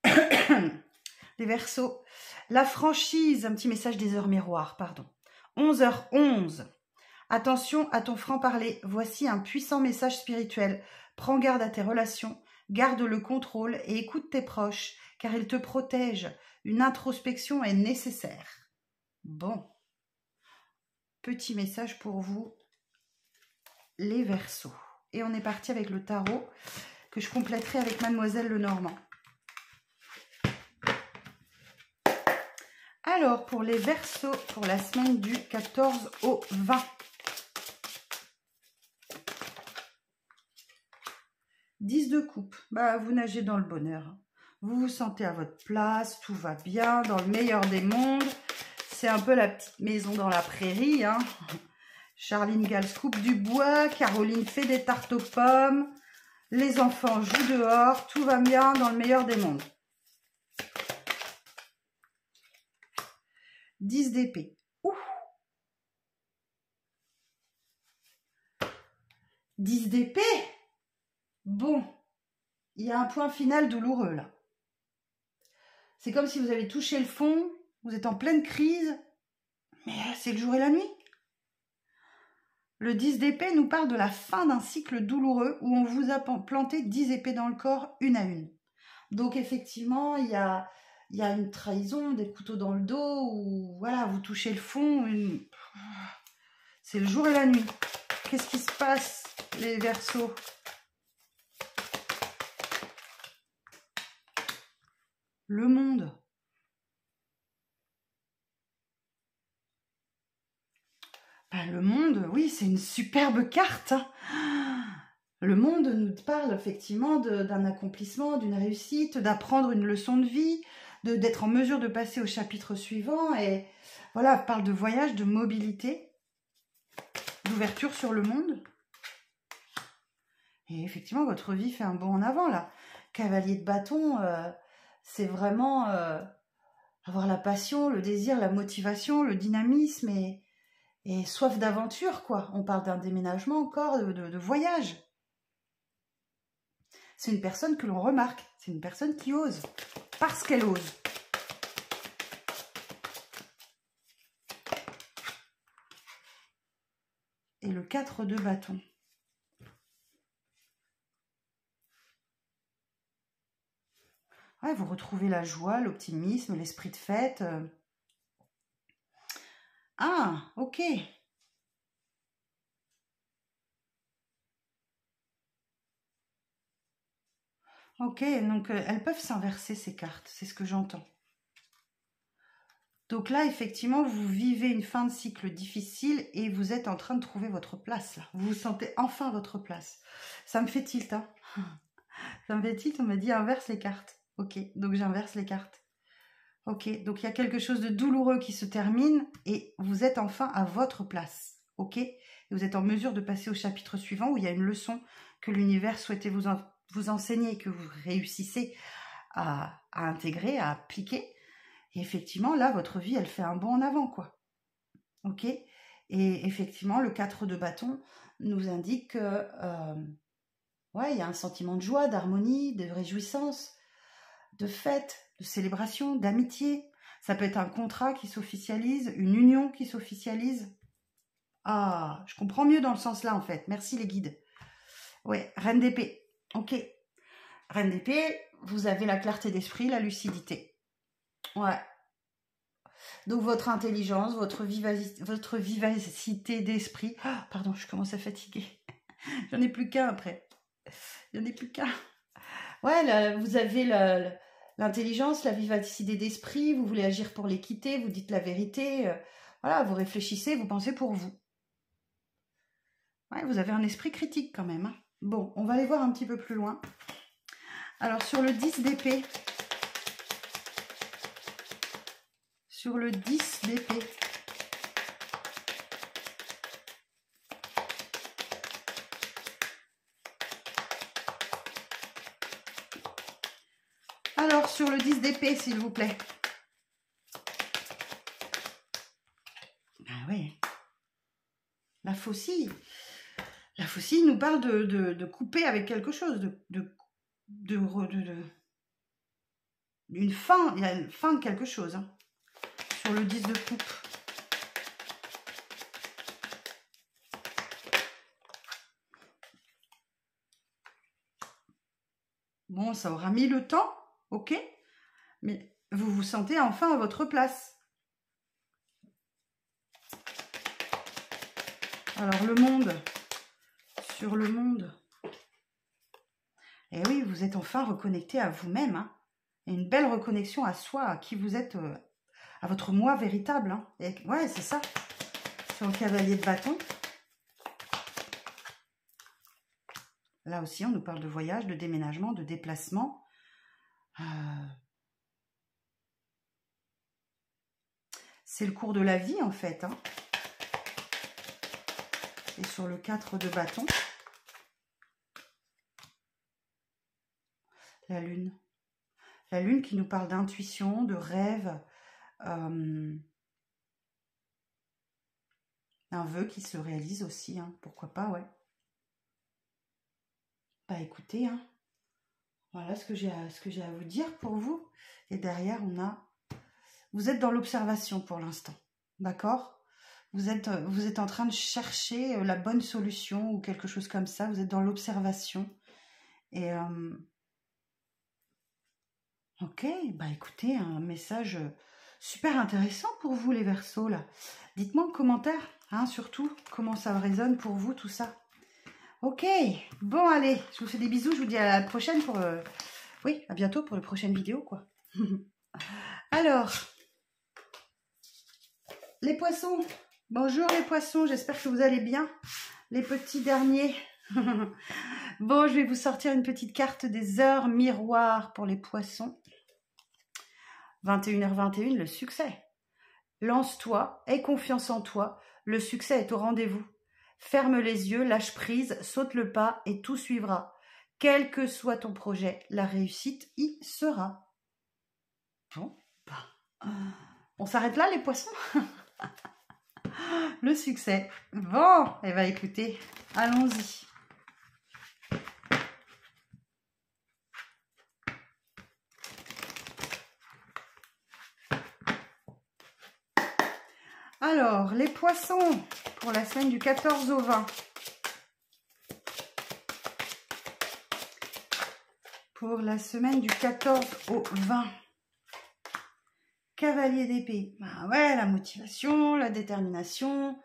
Les Verseaux. La franchise, un petit message des heures miroirs, pardon. 11h11. Attention à ton franc-parler. Voici un puissant message spirituel. Prends garde à tes relations, garde le contrôle et écoute tes proches, car ils te protègent. Une introspection est nécessaire. Bon. Petit message pour vous, les Verseaux. Et on est parti avec le tarot, que je compléterai avec Mademoiselle Lenormand. Alors, pour les Verseaux, pour la semaine du 14 au 20. 10 de coupe, bah, vous nagez dans le bonheur. Vous vous sentez à votre place, tout va bien, dans le meilleur des mondes. C'est un peu la petite maison dans la prairie. Hein. Charline Gals coupe du bois, Caroline fait des tartes aux pommes. Les enfants jouent dehors, tout va bien dans le meilleur des mondes. 10 d'épée. Ouh. 10 d'épée. Bon, il y a un point final douloureux là. C'est comme si vous avez touché le fond, vous êtes en pleine crise, mais c'est le jour et la nuit. Le 10 d'épée nous parle de la fin d'un cycle douloureux où on vous a planté 10 épées dans le corps, une à une. Donc effectivement, il y a une trahison, des couteaux dans le dos, où voilà, vous touchez le fond. C'est le jour et la nuit. Qu'est-ce qui se passe, les Verseaux? Le monde. Ben, le monde, oui, c'est une superbe carte. Le monde nous parle effectivement d'un accomplissement, d'une réussite, d'apprendre une leçon de vie, d'être en mesure de passer au chapitre suivant. Et voilà, parle de voyage, de mobilité, d'ouverture sur le monde. Et effectivement, votre vie fait un bond en avant, là. Cavalier de bâton, c'est vraiment avoir la passion, le désir, la motivation, le dynamisme et soif d'aventure, quoi. On parle d'un déménagement encore, de voyage. C'est une personne que l'on remarque. C'est une personne qui ose. Parce qu'elle ose. Et le 4 de bâton. Ouais, vous retrouvez la joie, l'optimisme, l'esprit de fête. Ah, ok. Ok, donc elles peuvent s'inverser ces cartes, c'est ce que j'entends. Donc là, effectivement, vous vivez une fin de cycle difficile et vous êtes en train de trouver votre place. Là. Vous vous sentez enfin votre place. Ça me fait tilt, hein. Ça me fait tilt, on m'a dit inverse les cartes. Ok, donc j'inverse les cartes. Ok, donc il y a quelque chose de douloureux qui se termine et vous êtes enfin à votre place. Ok, et vous êtes en mesure de passer au chapitre suivant où il y a une leçon que l'univers souhaitait vous enseigner, que vous réussissez à intégrer, à appliquer. Et effectivement, là, votre vie, elle fait un bond en avant, quoi. Ok. Et effectivement, le 4 de bâton nous indique que, ouais, il y a un sentiment de joie, d'harmonie, de réjouissance, de fête, de célébration, d'amitié. Ça peut être un contrat qui s'officialise, une union qui s'officialise. Ah, je comprends mieux dans le sens là, en fait. Merci les guides. Ouais, Reine d'épée. Ok. Reine d'épée, vous avez la clarté d'esprit, la lucidité. Ouais. Donc votre intelligence, votre vivacité d'esprit. Oh, pardon, je commence à fatiguer. J'en ai plus qu'un après. J'en ai plus qu'un. Ouais, là, vous avez l'intelligence, la vivacité d'esprit, vous voulez agir pour l'équité, vous dites la vérité. Voilà, vous réfléchissez, vous pensez pour vous. Ouais, vous avez un esprit critique quand même. Hein. Bon, on va aller voir un petit peu plus loin. Alors, sur le 10 d'épée... Sur le 10 d'épée. Alors, sur le 10 d'épée, s'il vous plaît. Ah oui. La faucille. La faucille nous parle de couper avec quelque chose, d'une fin. Il y a une fin de quelque chose. Hein. Sur le 10 de coupe. Bon, ça aura mis le temps, ok, mais vous vous sentez enfin à votre place. Alors, le monde, sur le monde, et oui, vous êtes enfin reconnecté à vous-même, hein, et une belle reconnexion à soi, à qui vous êtes, à votre moi véritable. Hein. Et, ouais, c'est ça, sur le cavalier de bâton. Là aussi, on nous parle de voyage, de déménagement, de déplacement. C'est le cours de la vie, en fait. Hein. Et sur le 4 de bâton, la lune. La lune qui nous parle d'intuition, de rêve, un vœu qui se réalise aussi. Hein. Pourquoi pas, ouais. Bah écoutez, hein, voilà ce que j'ai à vous dire pour vous. Et derrière, on a... Vous êtes dans l'observation pour l'instant, d'accord ? Vous êtes en train de chercher la bonne solution ou quelque chose comme ça. Vous êtes dans l'observation. Et... ok, bah écoutez, un message super intéressant pour vous les Verseaux, là. Dites-moi en commentaire, hein, surtout, comment ça résonne pour vous, tout ça. Ok, bon allez, je vous fais des bisous, je vous dis à la prochaine pour... oui, à bientôt pour les prochaines vidéos, quoi. Alors, les poissons, bonjour les poissons, j'espère que vous allez bien, les petits derniers. Bon, je vais vous sortir une petite carte des heures miroirs pour les poissons. 21h21, le succès. Lance-toi, aie confiance en toi, le succès est au rendez-vous. Ferme les yeux, lâche prise, saute le pas et tout suivra. Quel que soit ton projet, la réussite y sera. Bon, bah, on s'arrête là les poissons. Le succès. Bon, eh bien écoutez, allons-y. Alors, les poissons pour la semaine du 14 au 20. Pour la semaine du 14 au 20. Cavalier d'épée. Bah ouais, la motivation, la détermination.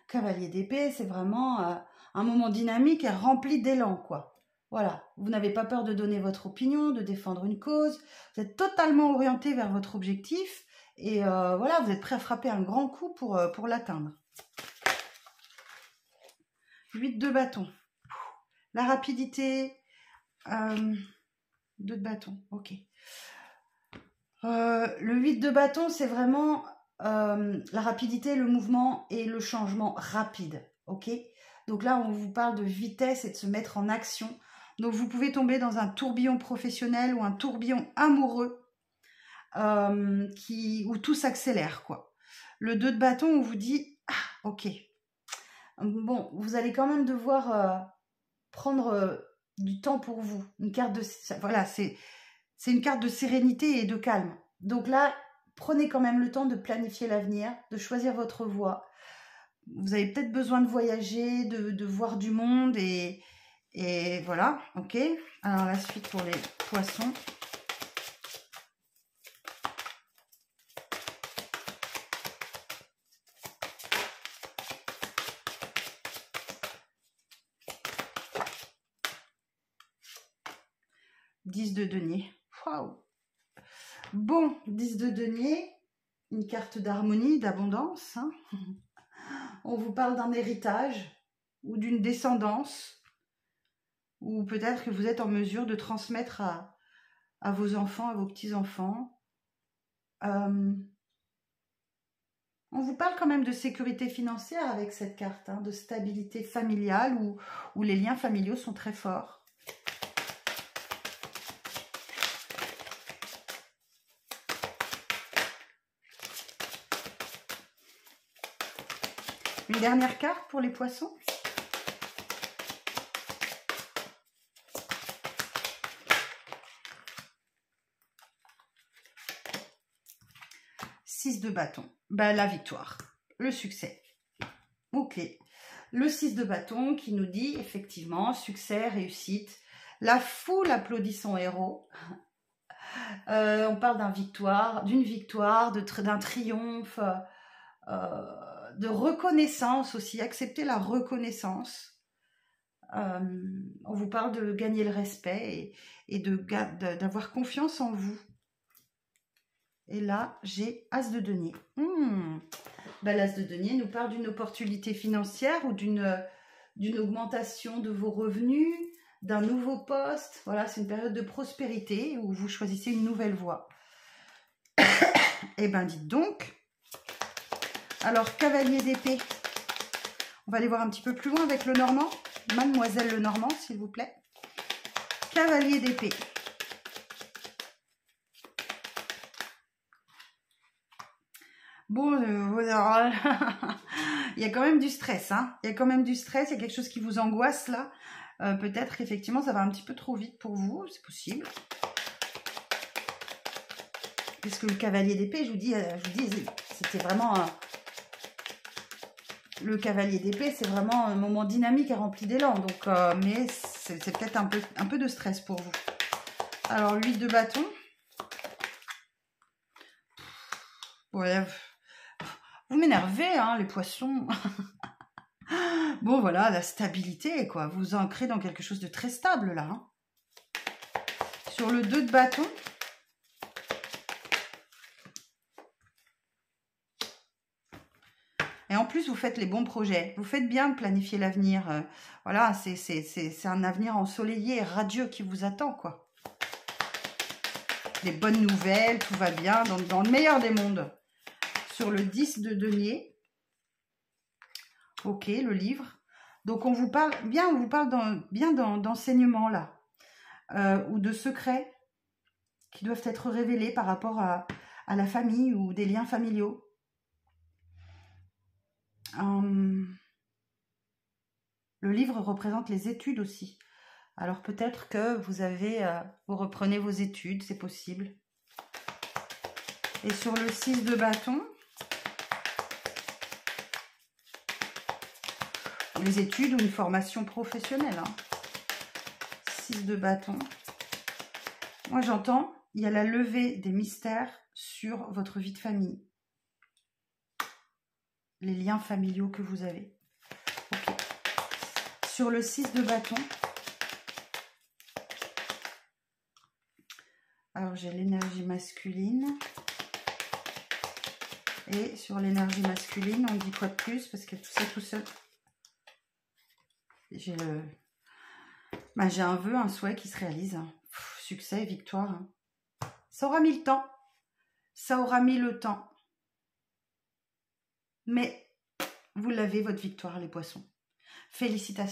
Cavalier d'épée, c'est vraiment un moment dynamique et rempli d'élan, quoi. Voilà, vous n'avez pas peur de donner votre opinion, de défendre une cause. Vous êtes totalement orienté vers votre objectif Et voilà, vous êtes prêt à frapper un grand coup pour l'atteindre. 8 de bâton. La rapidité. 2 de bâton, ok. Le 8 de bâton, c'est vraiment la rapidité, le mouvement et le changement rapide, ok. Donc là, on vous parle de vitesse et de se mettre en action. Donc vous pouvez tomber dans un tourbillon professionnel ou un tourbillon amoureux où tout s'accélère, quoi. Le 2 de bâton, on vous dit, ah, ok. Bon, vous allez quand même devoir prendre du temps pour vous. Une carte de... Voilà, c'est une carte de sérénité et de calme. Donc là, prenez quand même le temps de planifier l'avenir, de choisir votre voie. Vous avez peut-être besoin de voyager, de voir du monde et voilà, ok. Alors la suite pour les poissons. « 10 de denier. Waouh. Bon, 10 de denier, une carte d'harmonie, d'abondance. Hein. On vous parle d'un héritage ou d'une descendance, ou peut-être que vous êtes en mesure de transmettre à vos enfants, à vos petits-enfants. On vous parle quand même de sécurité financière avec cette carte, hein, de stabilité familiale où les liens familiaux sont très forts. Une dernière carte pour les poissons. Six de bâton. Ben, la victoire, le succès. Ok. Le 6 de bâton qui nous dit effectivement succès, réussite. La foule applaudit son héros. On parle d'une victoire, d'un triomphe, de reconnaissance aussi. Accepter la reconnaissance. On vous parle de gagner le respect et d'avoir confiance en vous. Et là, j'ai As de denier. Ben, l'As de denier nous parle d'une opportunité financière ou d'une augmentation de vos revenus, d'un nouveau poste. Voilà, c'est une période de prospérité où vous choisissez une nouvelle voie. Eh ben, dites donc. Alors, cavalier d'épée. On va aller voir un petit peu plus loin avec le Normand. Mademoiselle le Normand, s'il vous plaît. Cavalier d'épée. Bon, alors, il y a quand même du stress, hein. Il y a quand même du stress, il y a quelque chose qui vous angoisse là. Peut-être qu'effectivement, ça va un petit peu trop vite pour vous, c'est possible. Puisque le cavalier d'épée, je vous dis, c'était vraiment... le cavalier d'épée, c'est vraiment un moment dynamique et rempli d'élan. Donc, mais c'est peut-être un peu de stress pour vous. Alors, l'huile de bâton. Ouais, vous m'énervez, hein, les poissons. Bon, voilà, la stabilité, quoi. Vous vous ancrez dans quelque chose de très stable, là. Hein. Sur le 2 de bâton. Et en plus, vous faites les bons projets. Vous faites bien de planifier l'avenir. Voilà, c'est un avenir ensoleillé et radieux qui vous attend, quoi. Des bonnes nouvelles, tout va bien, dans le meilleur des mondes. Sur le 10 de denier. Ok, le livre. Donc, on vous parle bien d'enseignements, là. Ou de secrets qui doivent être révélés par rapport à la famille ou des liens familiaux. Le livre représente les études aussi. Alors peut-être que vous reprenez vos études, c'est possible. Et sur le 6 de bâton, les études ou une formation professionnelle. Hein. 6 de bâton. Moi j'entends, il y a la levée des mystères sur votre vie de famille. Les liens familiaux que vous avez. Okay. Sur le 6 de bâton, alors j'ai l'énergie masculine. Et sur l'énergie masculine, on dit quoi de plus? Parce que tout ça tout seul. J'ai un vœu, un souhait qui se réalise. Succès, victoire. Hein. Ça aura mis le temps. Ça aura mis le temps. Mais vous l'avez, votre victoire, les poissons. Félicitations.